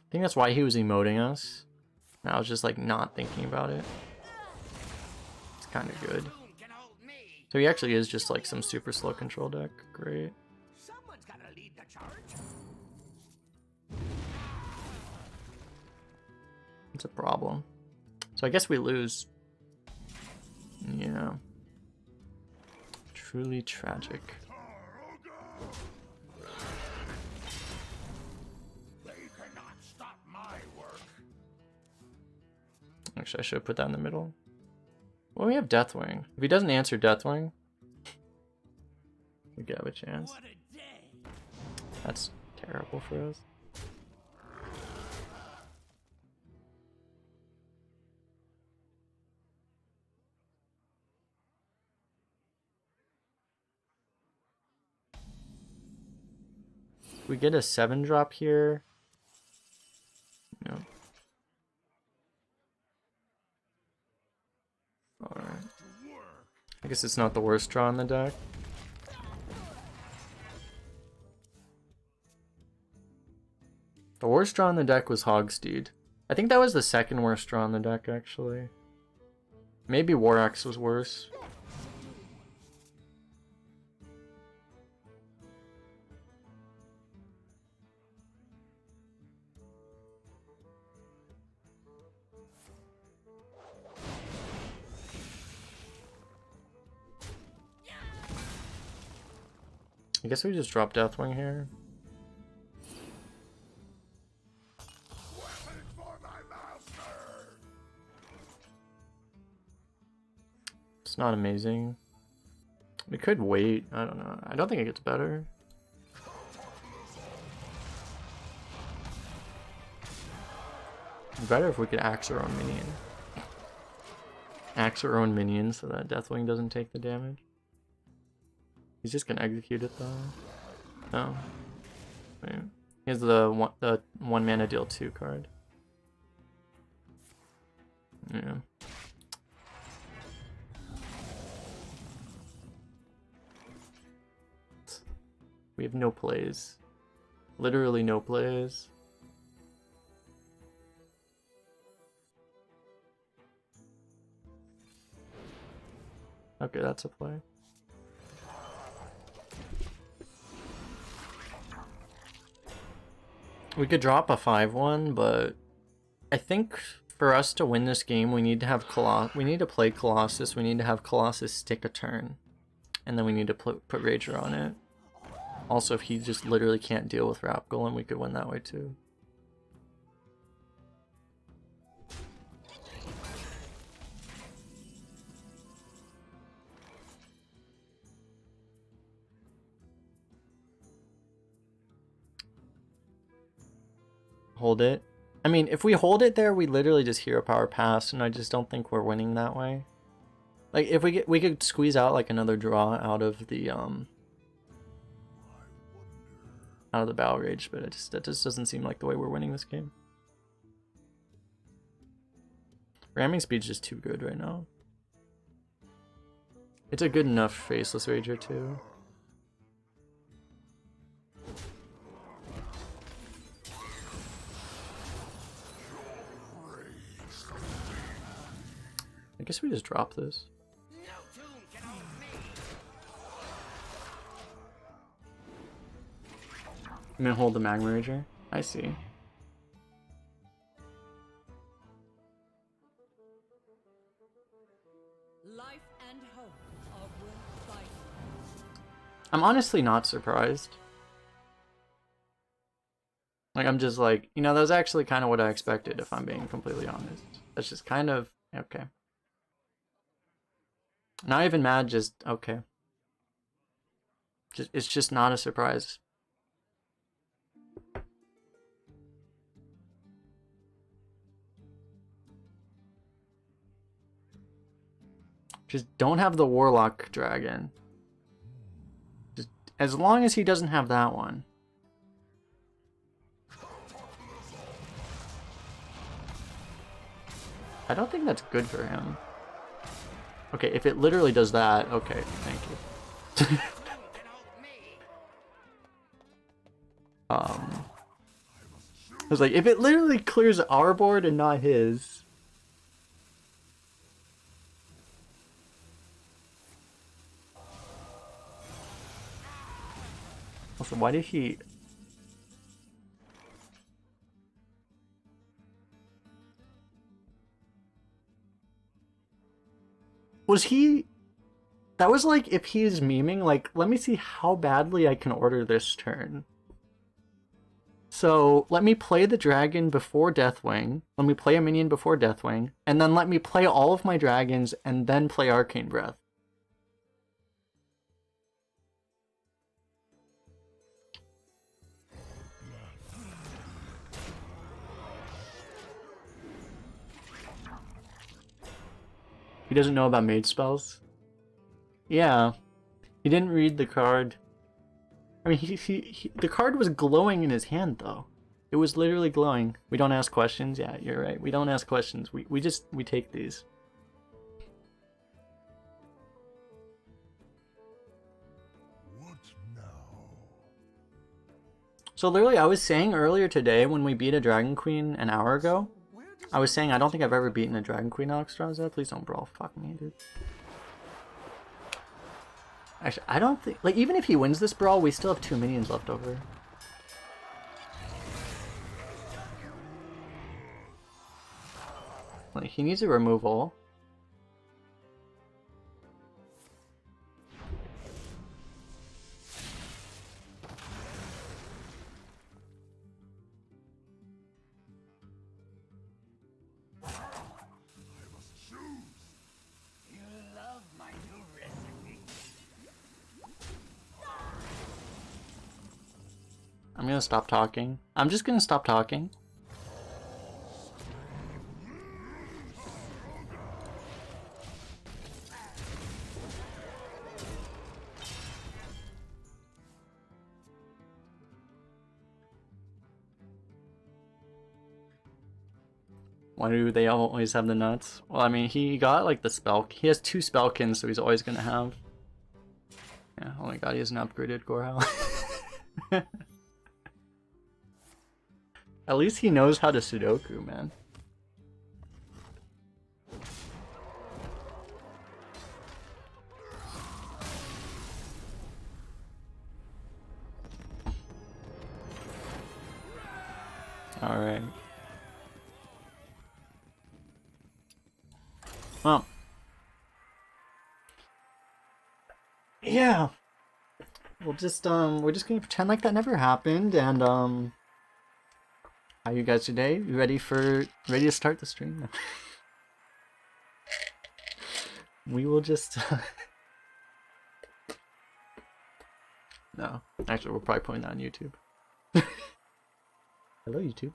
I think that's why he was emoting us. And I was just like not thinking about it. It's kind of good. So he actually is just like some super slow control deck. Great. Someone's gotta lead the charge. It's a problem. So I guess we lose. Yeah. Truly tragic. Actually, I should have put that in the middle. Well, we have Deathwing. If he doesn't answer Deathwing, we could have a chance. That's terrible for us. We get a 7-drop here. No. Alright. I guess it's not the worst draw in the deck. The worst draw in the deck was Hogsteed. I think that was the second worst draw in the deck, actually. Maybe War Axe was worse. I guess we just drop Deathwing here. Weapons for my master. It's not amazing. We could wait. I don't know. I don't think it gets better. Better if we could axe our own minion. Axe our own minion so that Deathwing doesn't take the damage. He's just gonna execute it though. No. Wait. Here's the one mana deal 2 card. Yeah. We have no plays. Literally no plays. Okay, that's a play. We could drop a 5-1, but I think for us to win this game, we need to have we need to play Colossus. We need to have Colossus stick a turn, and then we need to put Rager on it. Also, if he just literally can't deal with Wrap Golem, we could win that way too. Hold it. I mean, if we hold it there, we literally just hero power pass, and I just don't think we're winning that way. Like, if we could squeeze out like another draw out of the Battle Rage, but that just doesn't seem like the way we're winning this game. Ramming speed's just too good right now. It's a good enough Faceless Rager too. I guess we just drop this. No tune can hold me. I'm gonna hold the Magma Rager. I see. Life and hope are worth fighting. I'm honestly not surprised. Like, I'm just like, you know, that was actually kind of what I expected, if I'm being completely honest. That's just kind of, okay. Not even mad, just, okay. It's just not a surprise. Just don't have the Warlock Dragon. Just, as long as he doesn't have that one. I don't think that's good for him. Okay, if it literally does that, okay, thank you. I was like, if it literally clears our board and not his. Also, why did he... Was he... That was like, if he's memeing, like, let me see how badly I can order this turn. So, let me play the dragon before Deathwing, let me play a minion before Deathwing, and then let me play all of my dragons, and then play Arcane Breath. He doesn't know about mage spells? Yeah. He didn't read the card. I mean, the card was glowing in his hand, though. It was literally glowing. We don't ask questions. Yeah, you're right. We don't ask questions. We take these. What now? So literally, I was saying earlier today when we beat a Dragon Queen an hour ago, I was saying I don't think I've ever beaten a Dragon Queen Alexstrasza. Please don't brawl. Fuck me, dude. Actually, I don't think... Like, even if he wins this brawl, we still have 2 minions left over. Like, he needs a removal. gonna stop talking. I'm just gonna stop talking. Why do they always have the nuts? Well, I mean, he got like the spell. He has 2 spellkins, so he's always gonna have. Yeah. Oh my god, he has an upgraded Gorehowl. At least he knows how to Sudoku, man. All right. Well, yeah, we're just gonna pretend like that never happened, and how you guys today? You ready to start the stream? We will just no, actually we're probably putting that on YouTube. Hello YouTube.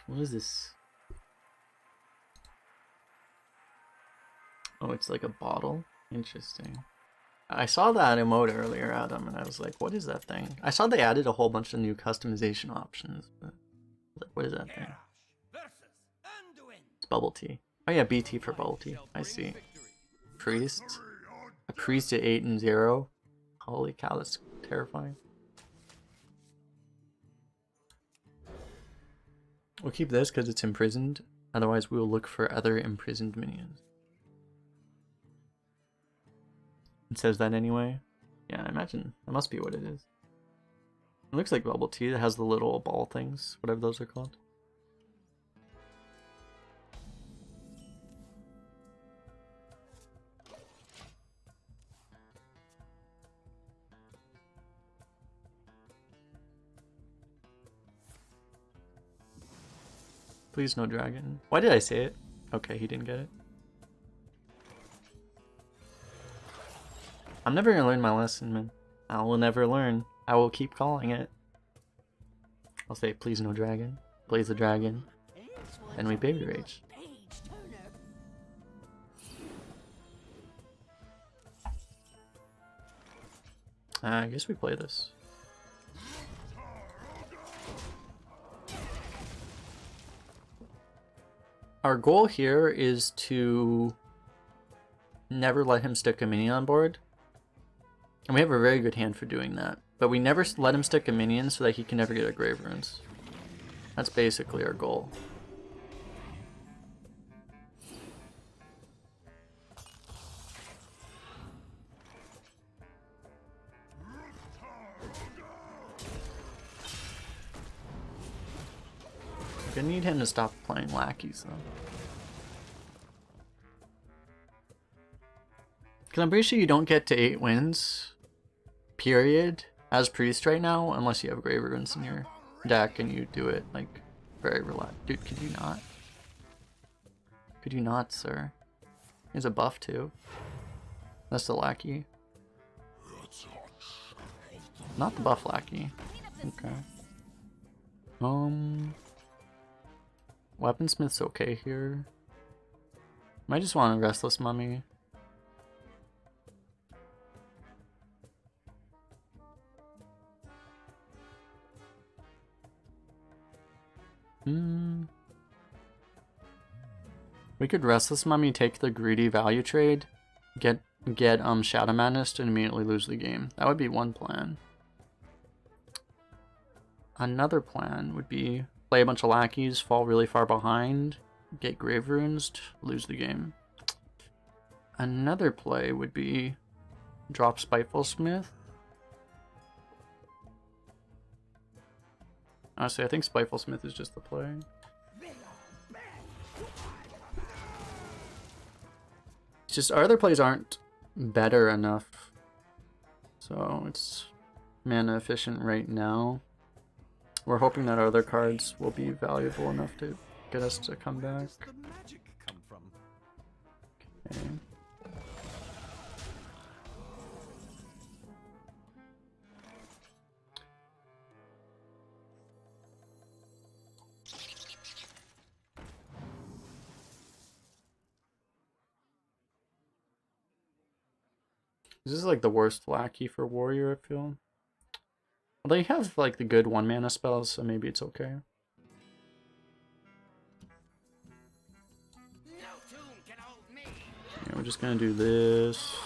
What is this? Oh, it's like a bottle? Interesting. I saw that emote earlier, Adam, and I was like, what is that thing? I saw they added a whole bunch of new customization options, but like, what is that thing? It's bubble tea. Oh yeah, BT for bubble tea. I see. Priest. A priest at 8 and 0. Holy cow, that's terrifying. We'll keep this because it's imprisoned. Otherwise, we will look for other imprisoned minions. It says that anyway. Yeah, I imagine that must be what it is. It looks like bubble tea. It has the little ball things, whatever those are called. Please no dragon. Why did I say it? Okay, he didn't get it. I'm never gonna learn my lesson, man. I will never learn. I will keep calling it. I'll say, please no dragon. Plays the dragon. And we baby rage. I guess we play this. Our goal here is to never let him stick a minion on board. And we have a very good hand for doing that. But we never let him stick a minion so that he can never get a Grave Runes. That's basically our goal. I need him to stop playing lackeys though. Because I'm pretty sure you don't get to 8 wins, period, as Priest right now, unless you have Grave Runes in your deck and you do it, like, very relaxed. Dude, could you not? Could you not, sir? Here's a buff, too. That's the lackey. Not the buff lackey. Okay. Weaponsmith's okay here. I just want a Restless Mummy. We could Restless Mummy, take the greedy value trade, get Shadow Madness, and immediately lose the game. That would be one plan. Another plan would be play a bunch of lackeys, fall really far behind, get Grave Runes, lose the game. Another play would be drop Spiteful Smith. Honestly, I think Spiteful Smith is just the play. It's just our other plays aren't better enough. So it's mana efficient right now. We're hoping that our other cards will be valuable enough to get us to come back. Where does the magic come from? Okay. This is like the worst lackey for warrior, I feel. Although you have like the good 1-mana spells, so maybe it's okay. No tune can hold me. Yeah, we're just gonna do this.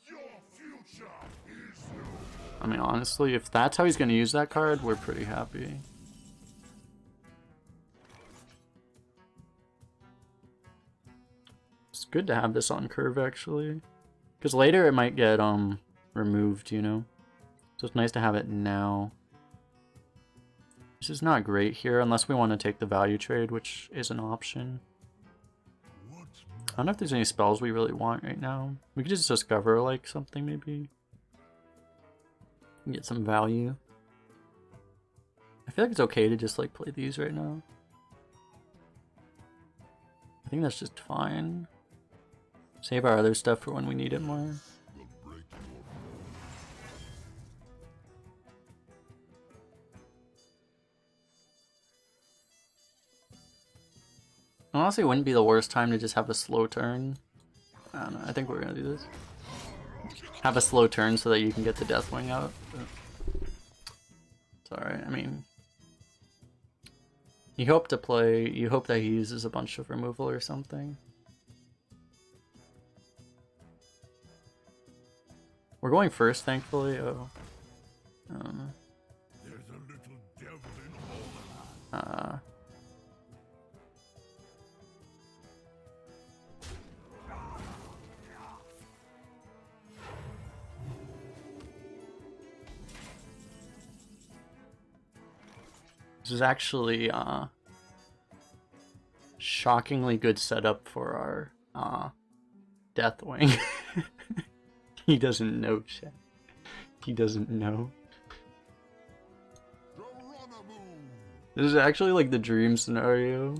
Your future is no. I mean, honestly, if that's how he's gonna use that card, we're pretty happy. It's good to have this on curve, actually. Because later it might get, removed, you know? So it's nice to have it now. This is not great here, unless we want to take the value trade, which is an option. I don't know if there's any spells we really want right now. We could just discover, like, something, maybe. Get some value. I feel like it's okay to just, like, play these right now. I think that's just fine. Save our other stuff for when we need it more. Honestly, it wouldn't be the worst time to just have a slow turn. I don't know, I think we're gonna do this. Have a slow turn so that you can get the Deathwing out. It's alright, I mean... You hope that he uses a bunch of removal or something. We're going first, thankfully. Oh. There's a little devil in all of us. This is actually shockingly good setup for our Deathwing. He doesn't know, chat. He doesn't know. This is actually like the dream scenario.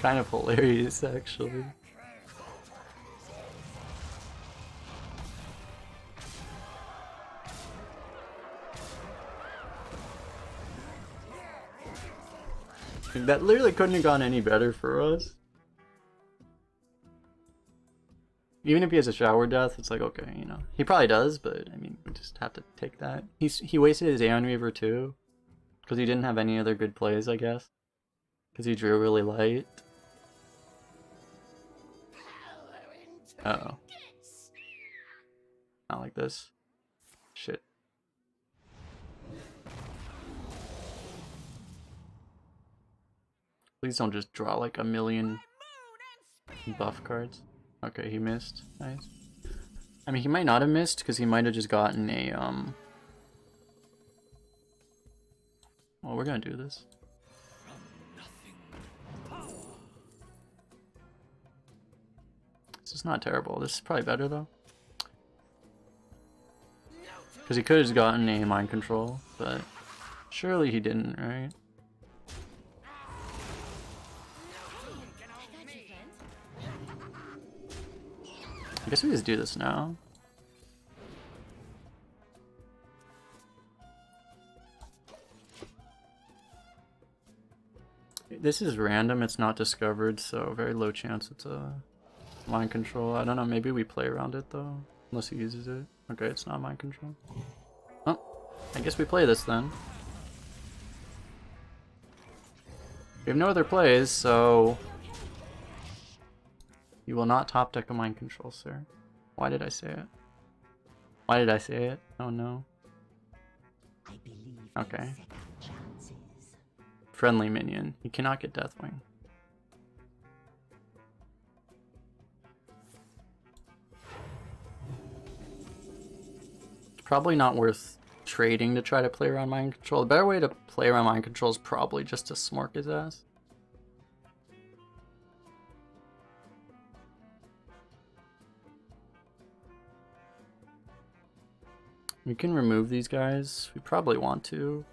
Kind of hilarious, actually. That literally couldn't have gone any better for us. Even if he has a shower death, it's like, okay, you know. He probably does, but I mean, we just have to take that. He wasted his Aeon Reaver too. Because he didn't have any other good plays, I guess. Because he drew really light. Uh-oh. Not like this. Shit. Please don't just draw like a million buff cards. Okay, he missed. Nice. I mean, he might not have missed because he might have just gotten a Well, we're gonna do this. This is not terrible. This is probably better though. Because he could have just gotten a mind control, but surely he didn't, right? I guess we just do this now. This is random, it's not discovered, so very low chance it's a mind control. I don't know, maybe we play around it though, unless he uses it. Okay, it's not mind control. Oh, I guess we play this then. We have no other plays, so... You will not top deck a mind control, sir. Why did I say it? Why did I say it? Oh no. Okay. Friendly minion. You cannot get Deathwing. It's probably not worth trading to try to play around mind control. The better way to play around mind control is probably just to smork his ass. We can remove these guys. We probably want to.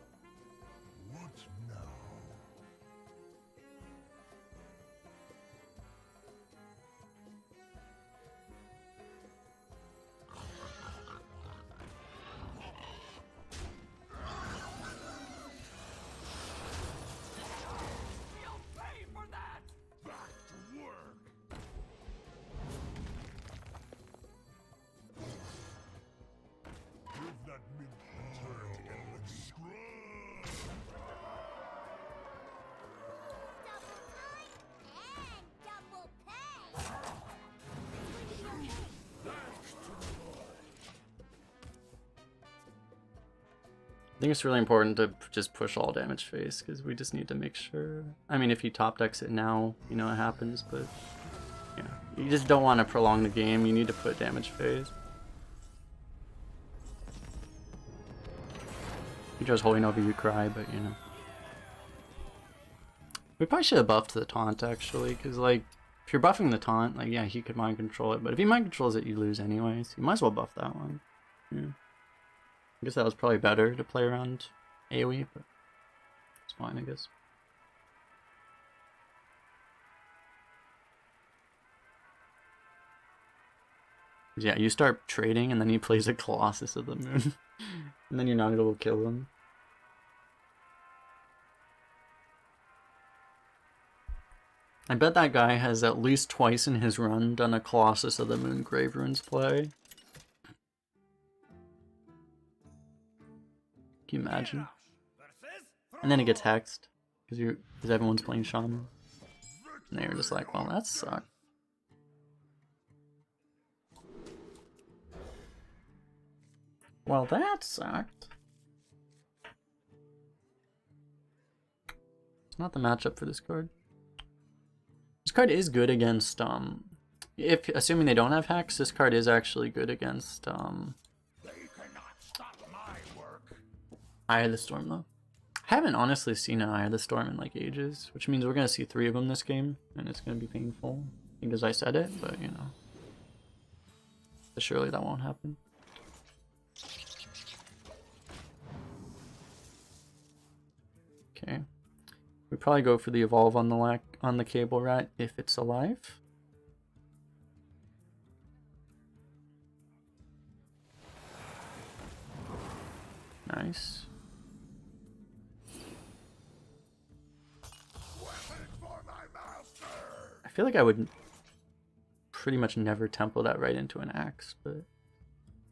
I think it's really important to just push all damage phase because we just need to make sure. I mean, if you top decks it now, you know it happens, but yeah, you just don't want to prolong the game. You need to put damage phase. He just holding over you cry, but you know. We probably should have buffed the taunt actually, because like if you're buffing the taunt, like yeah, he could mind control it, but if he mind controls it, you lose anyways. You might as well buff that one. Yeah. I guess that was probably better to play around AoE, but it's fine, I guess. Yeah, you start trading and then he plays a Colossus of the Moon. And then you're not able to kill him. I bet that guy has at least twice in his run done a Colossus of the Moon Grave Runes play. Can you imagine? And then it gets hexed because everyone's playing Shaman. And they're just like, well, that sucked. Well, that sucked. It's not the matchup for this card. This card is good against if assuming they don't have hex, this card is actually good against Eye of the Storm, though. I haven't honestly seen an Eye of the Storm in like ages, which means we're going to see 3 of them this game, and it's going to be painful because I said it, but you know. But surely that won't happen. Okay. We probably go for the evolve on the cable rat if it's alive. Nice. I feel like I would pretty much never tempo that right into an axe, but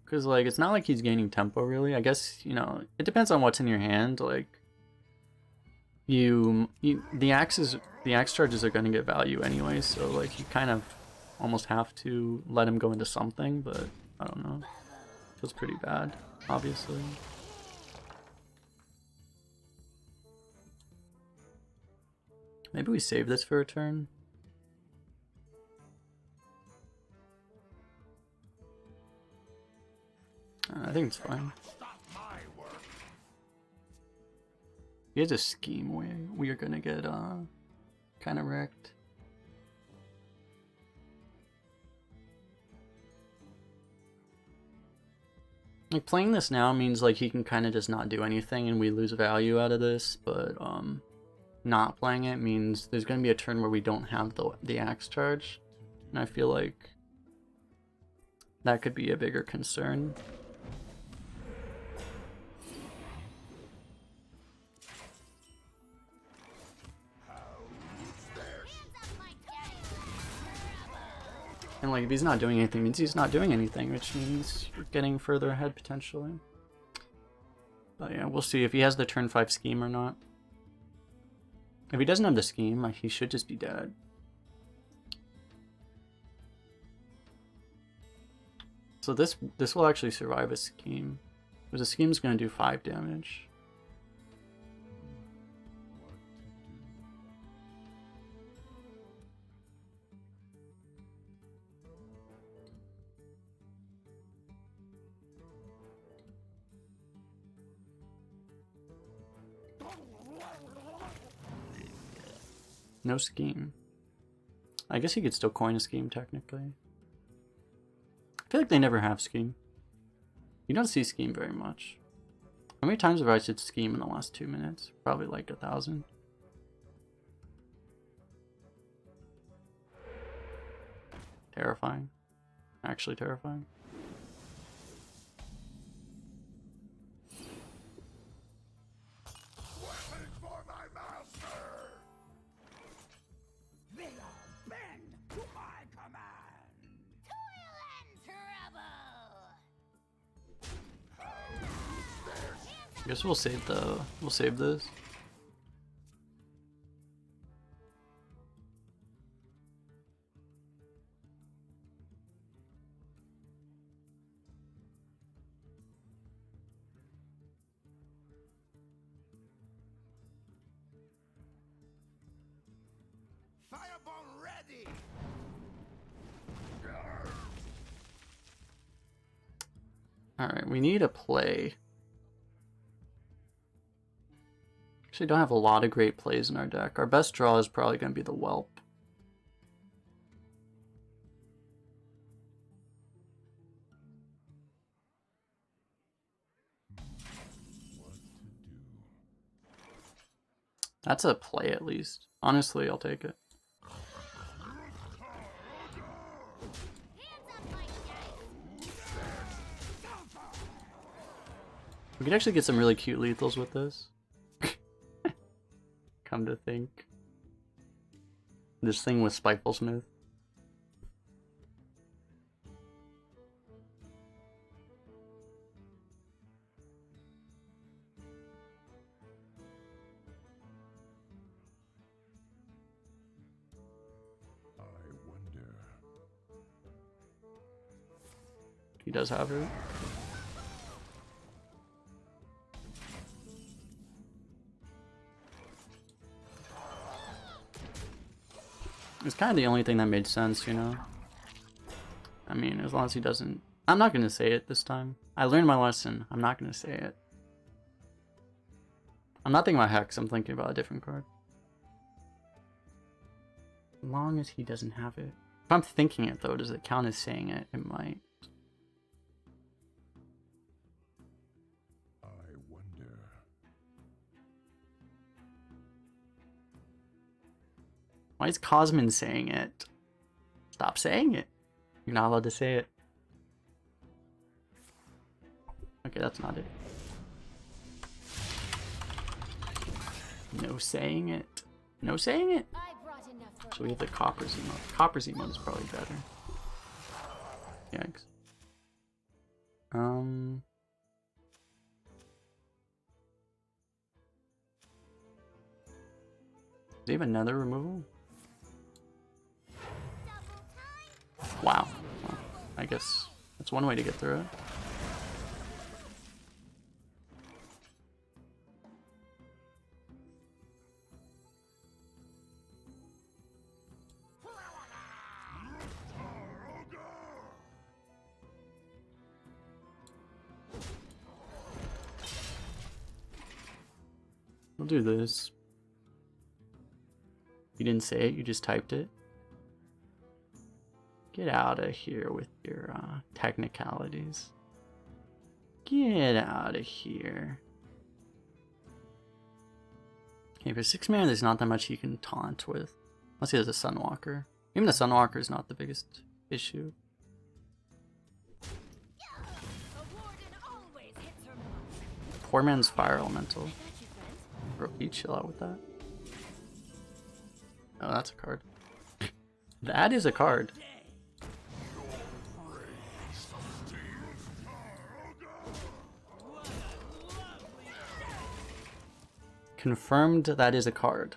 because like it's not like he's gaining tempo really. I guess, you know, it depends on what's in your hand. Like the axe charges are going to get value anyway, so like you kind of almost have to let him go into something, but I don't know. Feels pretty bad, obviously. Maybe we save this for a turn. I think it's fine. He has a scheme where we are gonna get kind of wrecked. Like playing this now means like he can kind of just not do anything and we lose value out of this, but not playing it means there's gonna be a turn where we don't have the axe charge, and I feel like that could be a bigger concern. And like if he's not doing anything, it means he's not doing anything, which means you're getting further ahead potentially. But yeah, we'll see if he has the turn 5 scheme or not. If he doesn't have the scheme, he should just be dead. So this will actually survive a scheme, because the scheme's going to do 5 damage. No scheme. I guess he could still coin a scheme technically. I feel like they never have scheme. You don't see scheme very much. How many times have I said scheme in the last 2 minutes? Probably like 1,000. Terrifying. Actually terrifying. Waiting for my master! They all bend to my command! Toil and trouble. I guess we'll save this. Firebomb ready! Alright, we need a play. Actually don't have a lot of great plays in our deck. Our best draw is probably going to be the Whelp. That's a play at least. Honestly, I'll take it. We could actually get some really cute lethals with this. Come to think. This thing with Spiteful Smith. I wonder. He does have it. It's kind of the only thing that made sense, you know? I mean, as long as he doesn't... I'm not going to say it this time. I learned my lesson. I'm not going to say it. I'm not thinking about Hex. I'm thinking about a different card. As long as he doesn't have it. If I'm thinking it, though, does it count as saying it? It might. I wonder. Why is Cosmin saying it? Stop saying it. You're not allowed to say it. Okay, that's not it. No saying it. No saying it. I brought enough for So we have the Copper's emote. Copper's emote is probably better. Yikes. Do they have another removal? Wow. Well, I guess that's one way to get through it. We'll do this. You didn't say it, you just typed it. Get out of here with your technicalities. Get out of here. Okay, for 6 mana, there's not that much you can taunt with. Unless he has a Sunwalker. Even the Sunwalker is not the biggest issue. A warden always hits her mark. Poor man's Fire Elemental. Got you, friend. Bro, you chill out with that. Oh, that's a card. That is a card. Confirmed that is a card.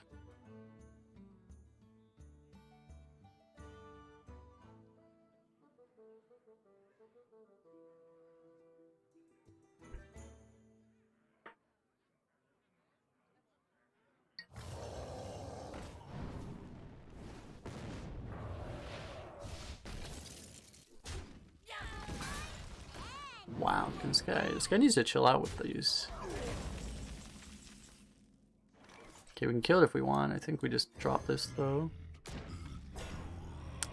Wow, this guy needs to chill out with these. Okay, we can kill it if we want. I think we just drop this though.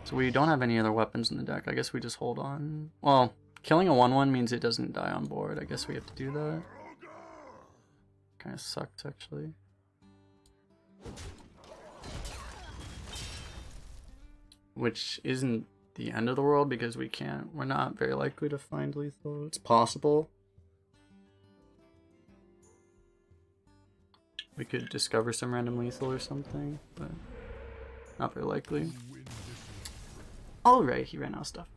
So we don't have any other weapons in the deck. I guess we just hold on. Well, killing a 1/1 means it doesn't die on board. I guess we have to do that. Kind of sucks actually. Which isn't the end of the world because we're not very likely to find lethal. It's possible. We could discover some random lethal or something, but not very likely. Alright, he ran out of stuff.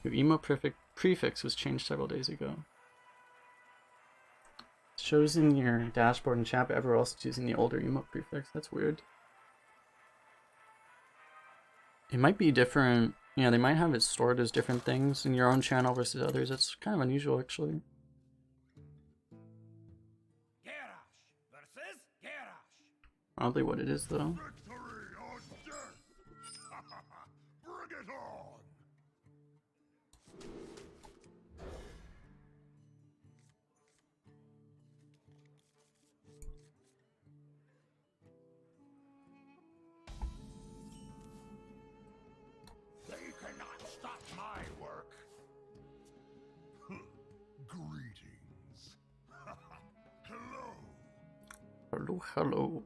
Your emo prefix was changed several days ago. Shows in your dashboard and chat, but everyone else is using the older emo prefix. That's weird. It might be different. Yeah, they might have it stored as different things in your own channel versus others. It's kind of unusual, actually. Garrosh versus Garrosh. Oddly what it is, though. Victory or death. Bring it on. They cannot stop my work. Greetings. Hello. Hello, hello.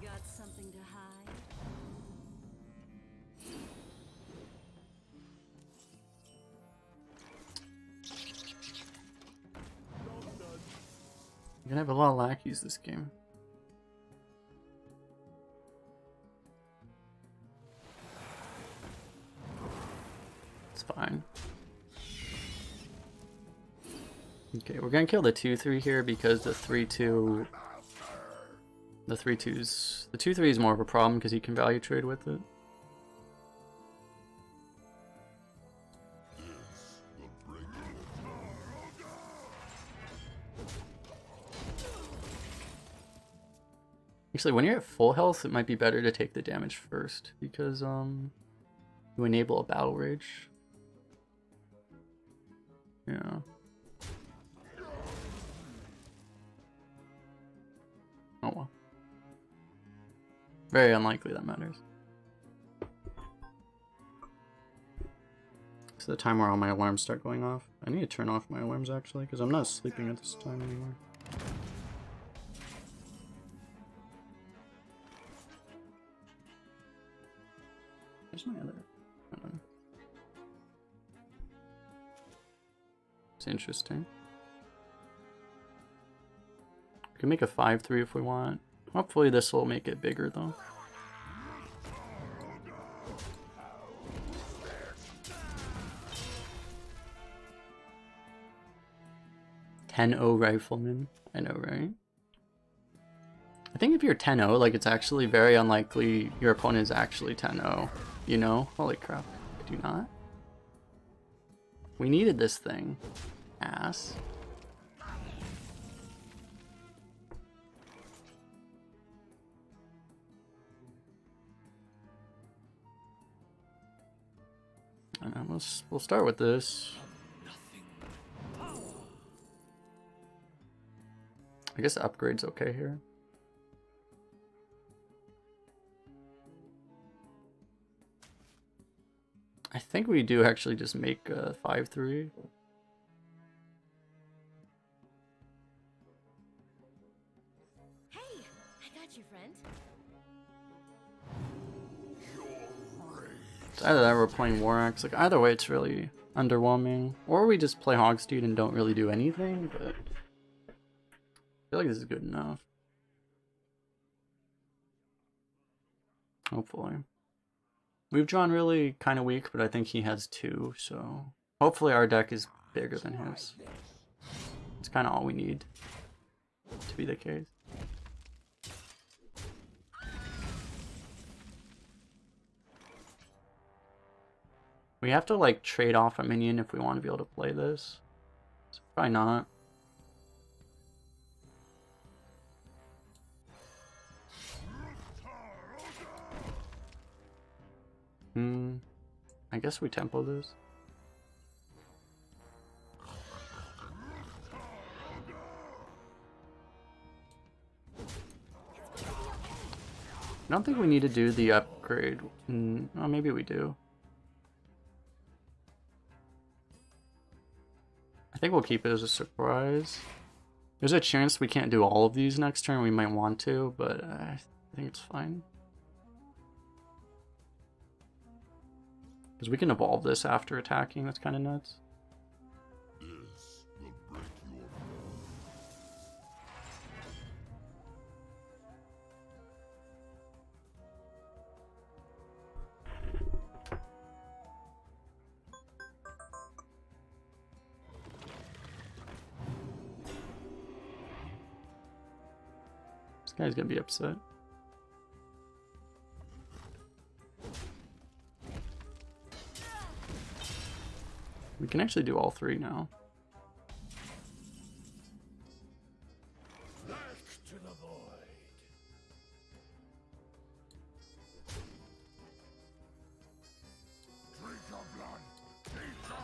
Got something to hide? You're gonna have a lot of lackeys this game. It's fine. Okay, we're gonna kill the 2/3 here because the 3/2. The 3/2's. The 2/3 is more of a problem because you can value trade with it. Actually, when you're at full health, it might be better to take the damage first because you enable a battle rage. Yeah. Oh well. Very unlikely that matters. It's the time where all my alarms start going off. I need to turn off my alarms actually because I'm not sleeping at this time anymore. Where's my other? I don't know. It's interesting. We can make a 5/3 if we want. Hopefully this will make it bigger though. "10-0 rifleman." I know, right? I think if you're 10-0, like it's actually very unlikely your opponent is actually 10-0. You know? Holy crap. Could you not? We needed this thing. Ass. We'll start with this. I guess upgrade's okay here. I think we do actually just make a 5/3. Hey, I got you, friend. It's either that or we're playing War Axe. Like either way, it's really underwhelming. Or we just play Hogsteed and don't really do anything. But I feel like this is good enough. Hopefully. We've drawn really kind of weak, but I think he has 2, so hopefully our deck is bigger than his. It's kind of all we need to be the case. We have to like trade off a minion if we want to be able to play this. So probably not. I guess we tempo this. I don't think we need to do the upgrade. Oh, maybe we do. I think we'll keep it as a surprise. There's a chance we can't do all of these next turn. We might want to, but I think it's fine. Because we can evolve this after attacking. That's kind of nuts. This will break your bones. This guy's gonna be upset. We can actually do all three now. Back to the void. Drink your blood. Eat your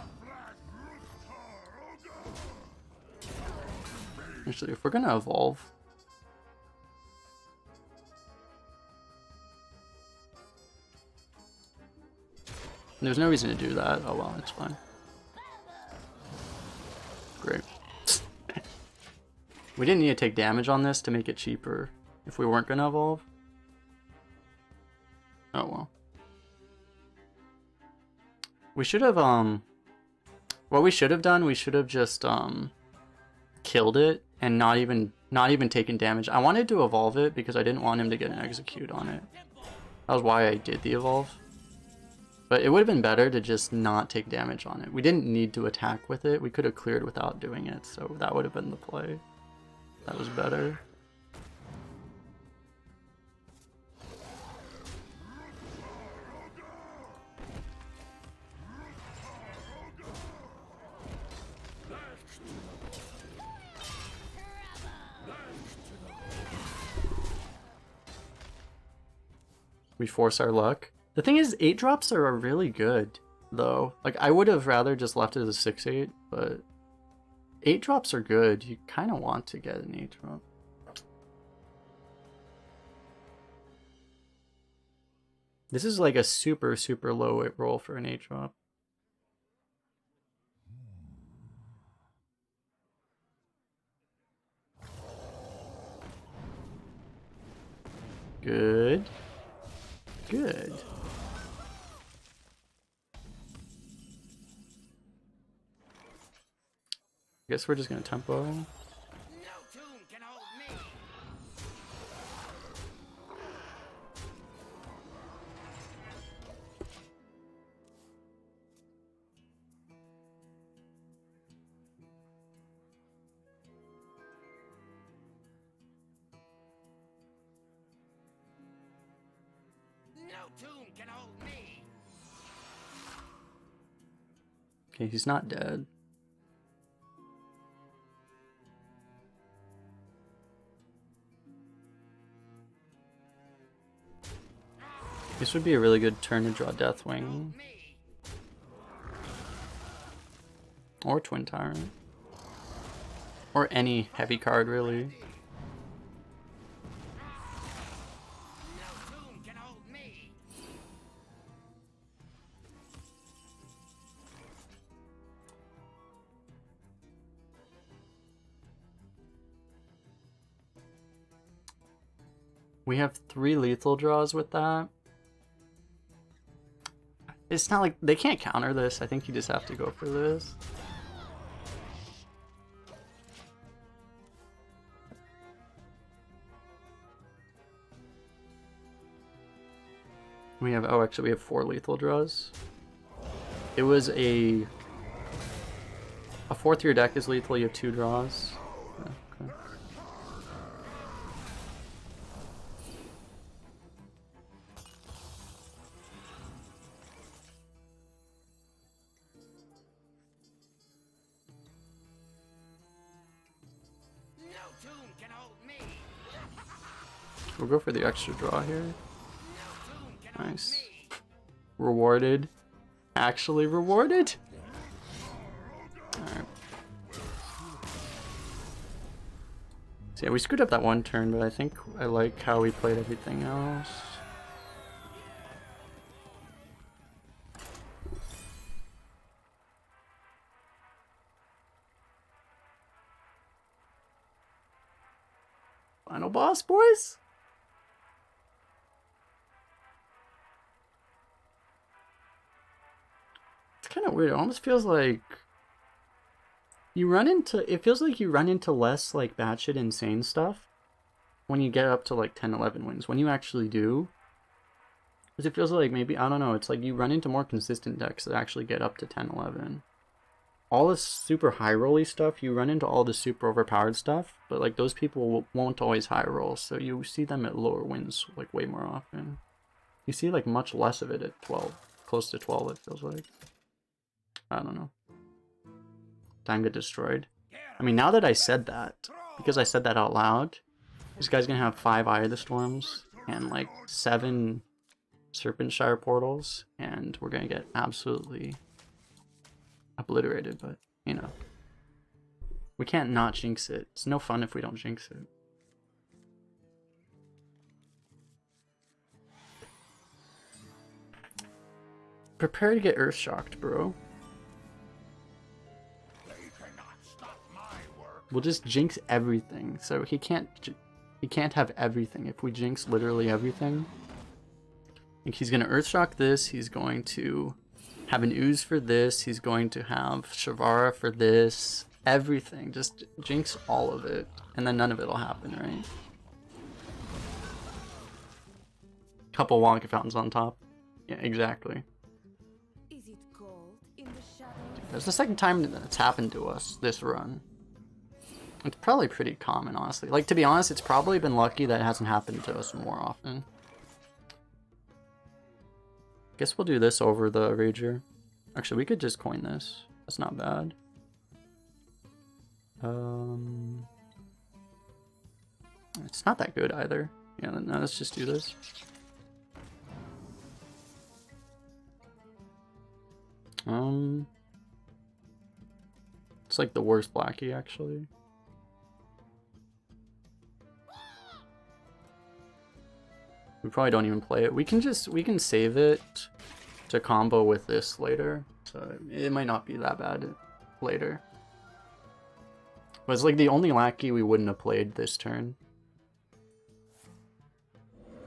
flesh. Actually, if we're gonna evolve, there's no reason to do that. Oh well, it's fine. Great. We didn't need to take damage on this to make it cheaper if we weren't gonna evolve. Oh well. We should have what we should have done, we should have just killed it and not even taken damage. I wanted to evolve it because I didn't want him to get an execute on it. That was why I did the evolve. But it would have been better to just not take damage on it. We didn't need to attack with it. We could have cleared without doing it, so that would have been the play. That was better. We force our luck. The thing is, 8-drops are really good, though. Like, I would have rather just left it as a 6/8, but 8-drops are good. You kind of want to get an 8-drop. This is like a super, super low roll for an 8-drop. Good. Good. I guess we're just gonna tempo. No tune can hold me. No tune can hold me. Okay, he's not dead. This would be a really good turn to draw Deathwing. Or Twin Tyrant. Or any heavy card, really. No tune can hold me. We have 3 lethal draws with that. It's not like they can't counter this. I think you just have to go for this. We have, oh, actually we have 4 lethal draws. It was a 4th tier deck is lethal, you have 2 draws. Okay. No tune can hold me. We'll go for the extra draw here. No tune can hold Nice. me. Rewarded. Actually rewarded? Alright. So yeah, we screwed up that one turn, but I think I like how we played everything else. Final boss, boys? It's kind of weird. It almost feels like you run into, it feels like you run into less like batshit insane stuff when you get up to like 10, 11 wins. When you actually do, because it feels like maybe, I don't know, it's like you run into more consistent decks that actually get up to 10, 11. All this super high rolly stuff, you run into all the super overpowered stuff, but like those people won't always high roll, so you see them at lower wins like way more often. You see like much less of it at 12, close to 12 it feels like. I don't know. Time get destroyed. I mean, now that I said that, because I said that out loud, this guy's gonna have 5 Eye of the Storms and like 7 Serpentshire portals, and we're gonna get absolutely obliterated, but you know. We can't not jinx it. It's no fun if we don't jinx it. Prepare to get earth shocked, bro. We'll just jinx everything. So he can't have everything. If we jinx literally everything, like he's gonna earthshock this. He's going to have an ooze for this. He's going to have Shavara for this. Everything. Just jinx all of it, and then none of it'll happen, right? Couple Wonka fountains on top. Yeah, exactly. Is it cold in the shadows? That's the second time that's happened to us this run. It's probably pretty common, honestly. Like, to be honest, it's probably been lucky that it hasn't happened to us more often. Guess we'll do this over the Rager. Actually, we could just coin this. That's not bad. It's not that good either. Yeah, no, let's just do this. It's like the worst Blackie, actually. We probably don't even play it. We can save it to combo with this later. So it might not be that bad later. But it's like the only Lackey we wouldn't have played this turn.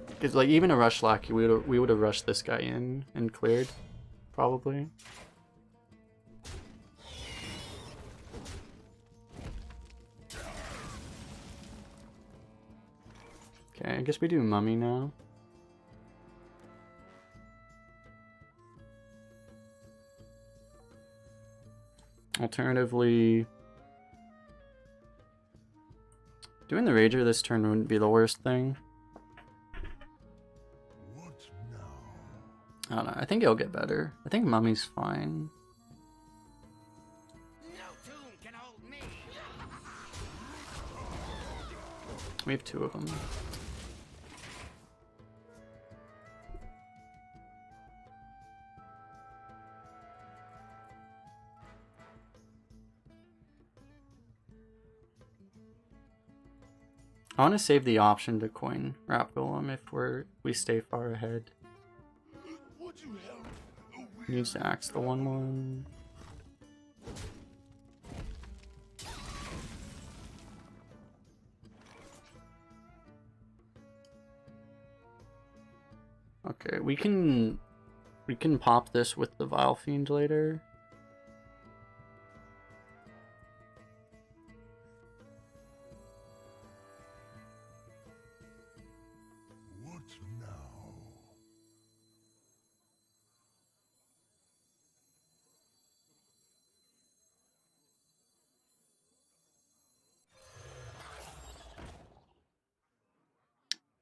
Because like even a rush Lackey, we would have rushed this guy in and cleared, probably. Okay, I guess we do Mummy now. Alternatively, doing the Rager this turn wouldn't be the worst thing. What now? I don't know, I think it'll get better. I think Mummy's fine. No tomb can hold me. We have 2 of them. I want to save the option to coin Rap Golem if we stay far ahead. Would you help? Needs to axe the 1/1. Okay, we can pop this with the Vile Fiend later. What now?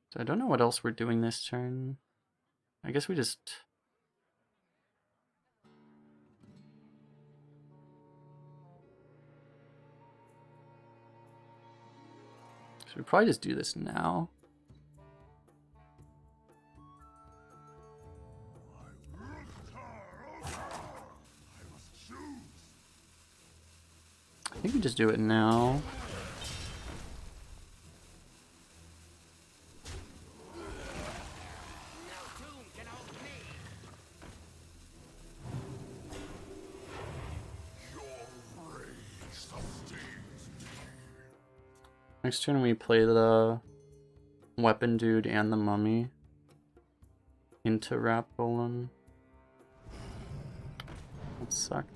So I don't know what else we're doing this turn. I guess we just... So we probably just do this now. I think we just do it now. Next turn we play the weapon dude and the mummy into Wrap Golem. That sucked.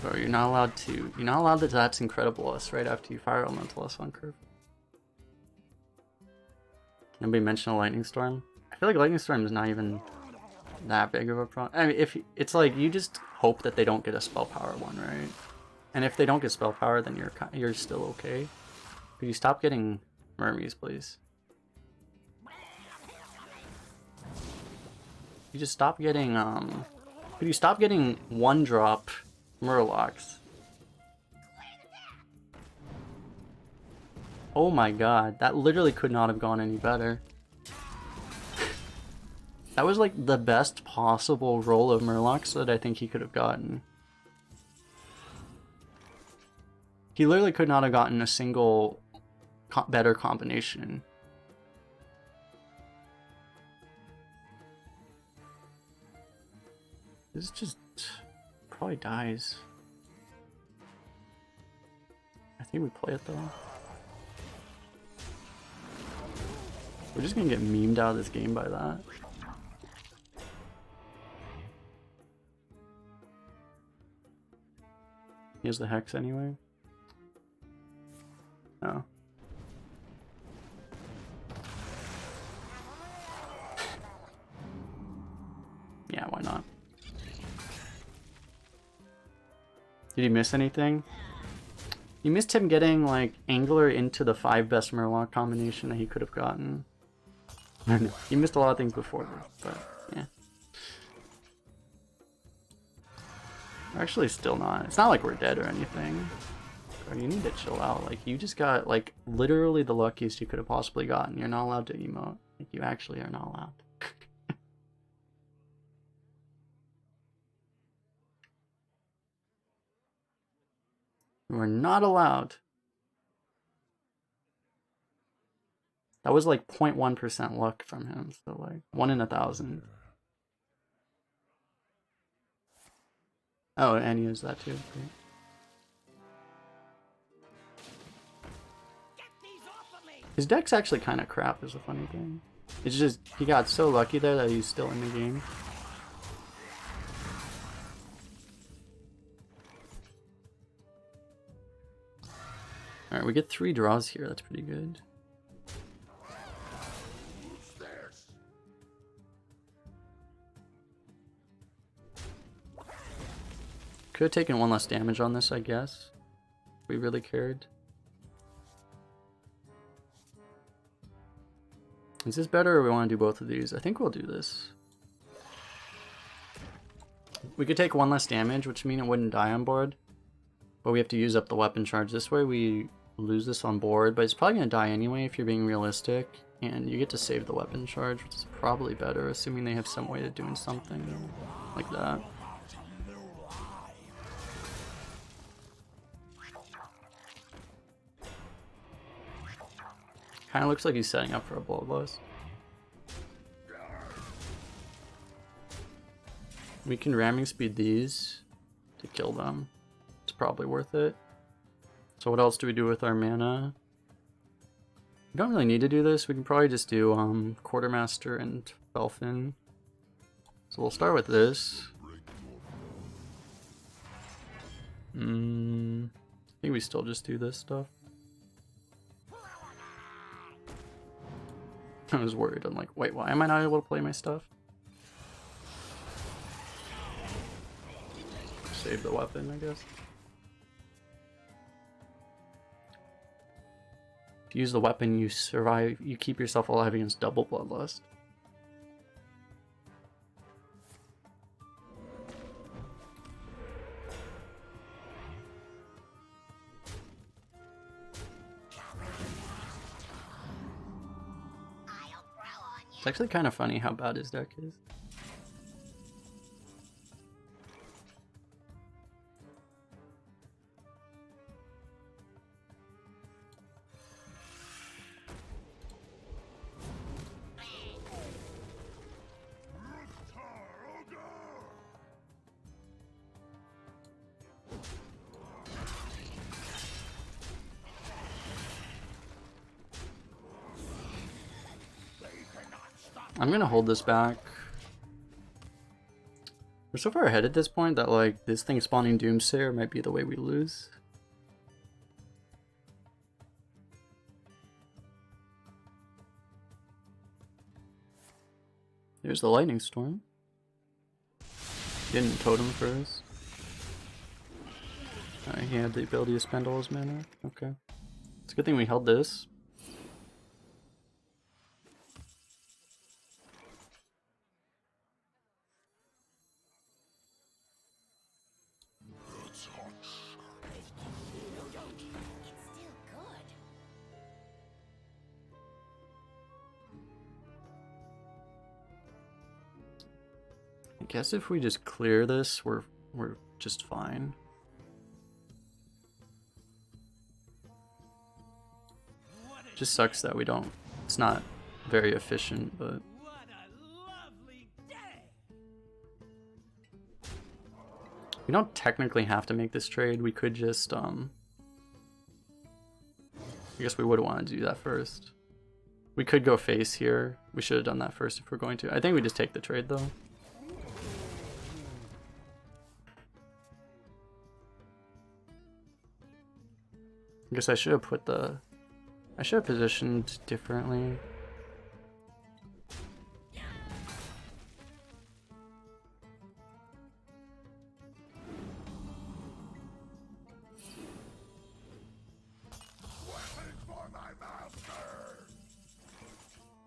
Bro, you're not allowed to that's Incredibles right after you fire Elementalist on curve. Nobody mentioned a Lightning Storm. I feel like Lightning Storm is not even that big of a problem. I mean, if it's like you just hope that they don't get a spell power one, right? And if they don't get spell power, then you're still okay. Could you stop getting Mermies, please? You just stop getting could you stop getting 1-drop Murlocs? Oh my god, that literally could not have gone any better. That was like the best possible roll of Murlocs that I think he could have gotten. He literally could not have gotten a single better combination. This just probably dies. I think we play it though. We're just gonna get memed out of this game by that. He has the Hex anyway. Oh. Yeah, why not? Did he miss anything? You missed him getting like Angler into the 5 best Murloc combination that he could have gotten. I don't know. You missed a lot of things before this, but yeah. We're actually still not. It's not like we're dead or anything. Bro, you need to chill out. Like, you just got like literally the luckiest you could have possibly gotten. You're not allowed to emote. Like, you actually are not allowed. You are not allowed. That was like 0.1% luck from him, so like 1 in 1,000. Oh, and he used that too. Great. His deck's actually kind of crap is the funny thing. It's just, he got so lucky there that he's still in the game. Alright, we get 3 draws here, that's pretty good. Could have taken 1 less damage on this, I guess. If we really cared. Is this better or we want to do both of these? I think we'll do this. We could take 1 less damage, which means it wouldn't die on board. But we have to use up the weapon charge. This way we lose this on board, but it's probably going to die anyway if you're being realistic. And you get to save the weapon charge, which is probably better, assuming they have some way of doing something like that. Kind of looks like he's setting up for a bloodlust. We can ramming speed these to kill them. It's probably worth it. So what else do we do with our mana? We don't really need to do this. We can probably just do Quartermaster and Belfin. So we'll start with this. I think we still just do this stuff. I was worried. I'm like, wait, why am I not able to play my stuff? Save the weapon, I guess. If you use the weapon, you survive. You keep yourself alive against double bloodlust. It's actually kind of funny how bad his deck is. I'm gonna hold this back. We're so far ahead at this point that like this thing spawning Doomsayer might be the way we lose. There's the Lightning Storm. Didn't totem first. He had the ability to spend all his mana. Okay. It's a good thing we held this. I guess if we just clear this, we're just fine. Just sucks that we don't. It's not very efficient, but What a lovely day! we don't technically have to make this trade. We could just I guess we would want to do that first. We could go face here. We should have done that first if we're going to. I think we just take the trade though. I guess I should have put the... I should have positioned differently.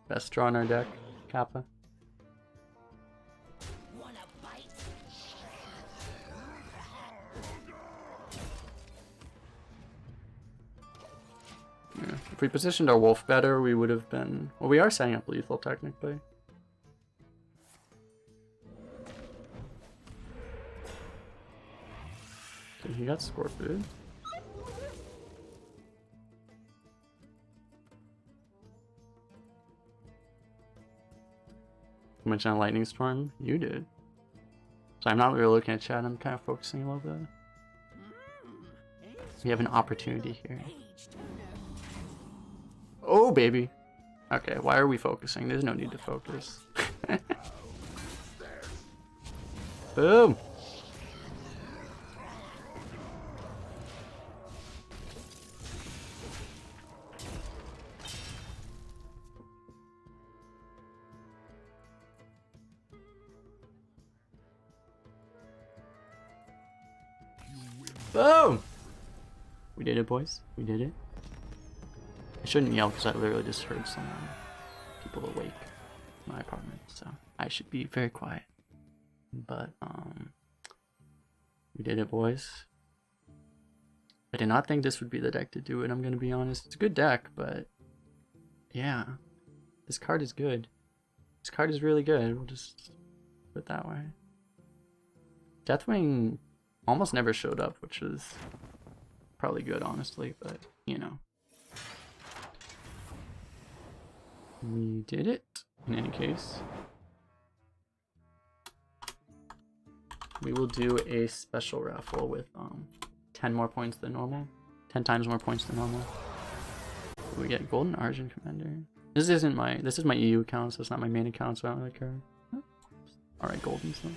Best draw in our deck, Kappa. Wanna bite? Yeah. If we positioned our wolf better, we would have been... Well, we are setting up lethal, technically. Okay, he got Scorpion. How much on Lightning Storm? You did. So I'm not really looking at chat, I'm kind of focusing a little bit. We have an opportunity here. Oh, baby. Okay, why are we focusing? There's no need to focus. Boom! Boom! We did it, boys. We did it. I shouldn't yell because I literally just heard someone, people awake in my apartment, so I should be very quiet. But, we did it, boys. I did not think this would be the deck to do it, I'm gonna be honest. It's a good deck, but yeah, this card is good. This card is really good, we'll just put it that way. Deathwing almost never showed up, which is probably good, honestly, but you know. We did it, in any case. We will do a special raffle with 10 more points than normal. 10 times more points than normal. We get Golden Argent Commander. This is my EU account, so it's not my main account, so I don't really care. Alright, Golden's though.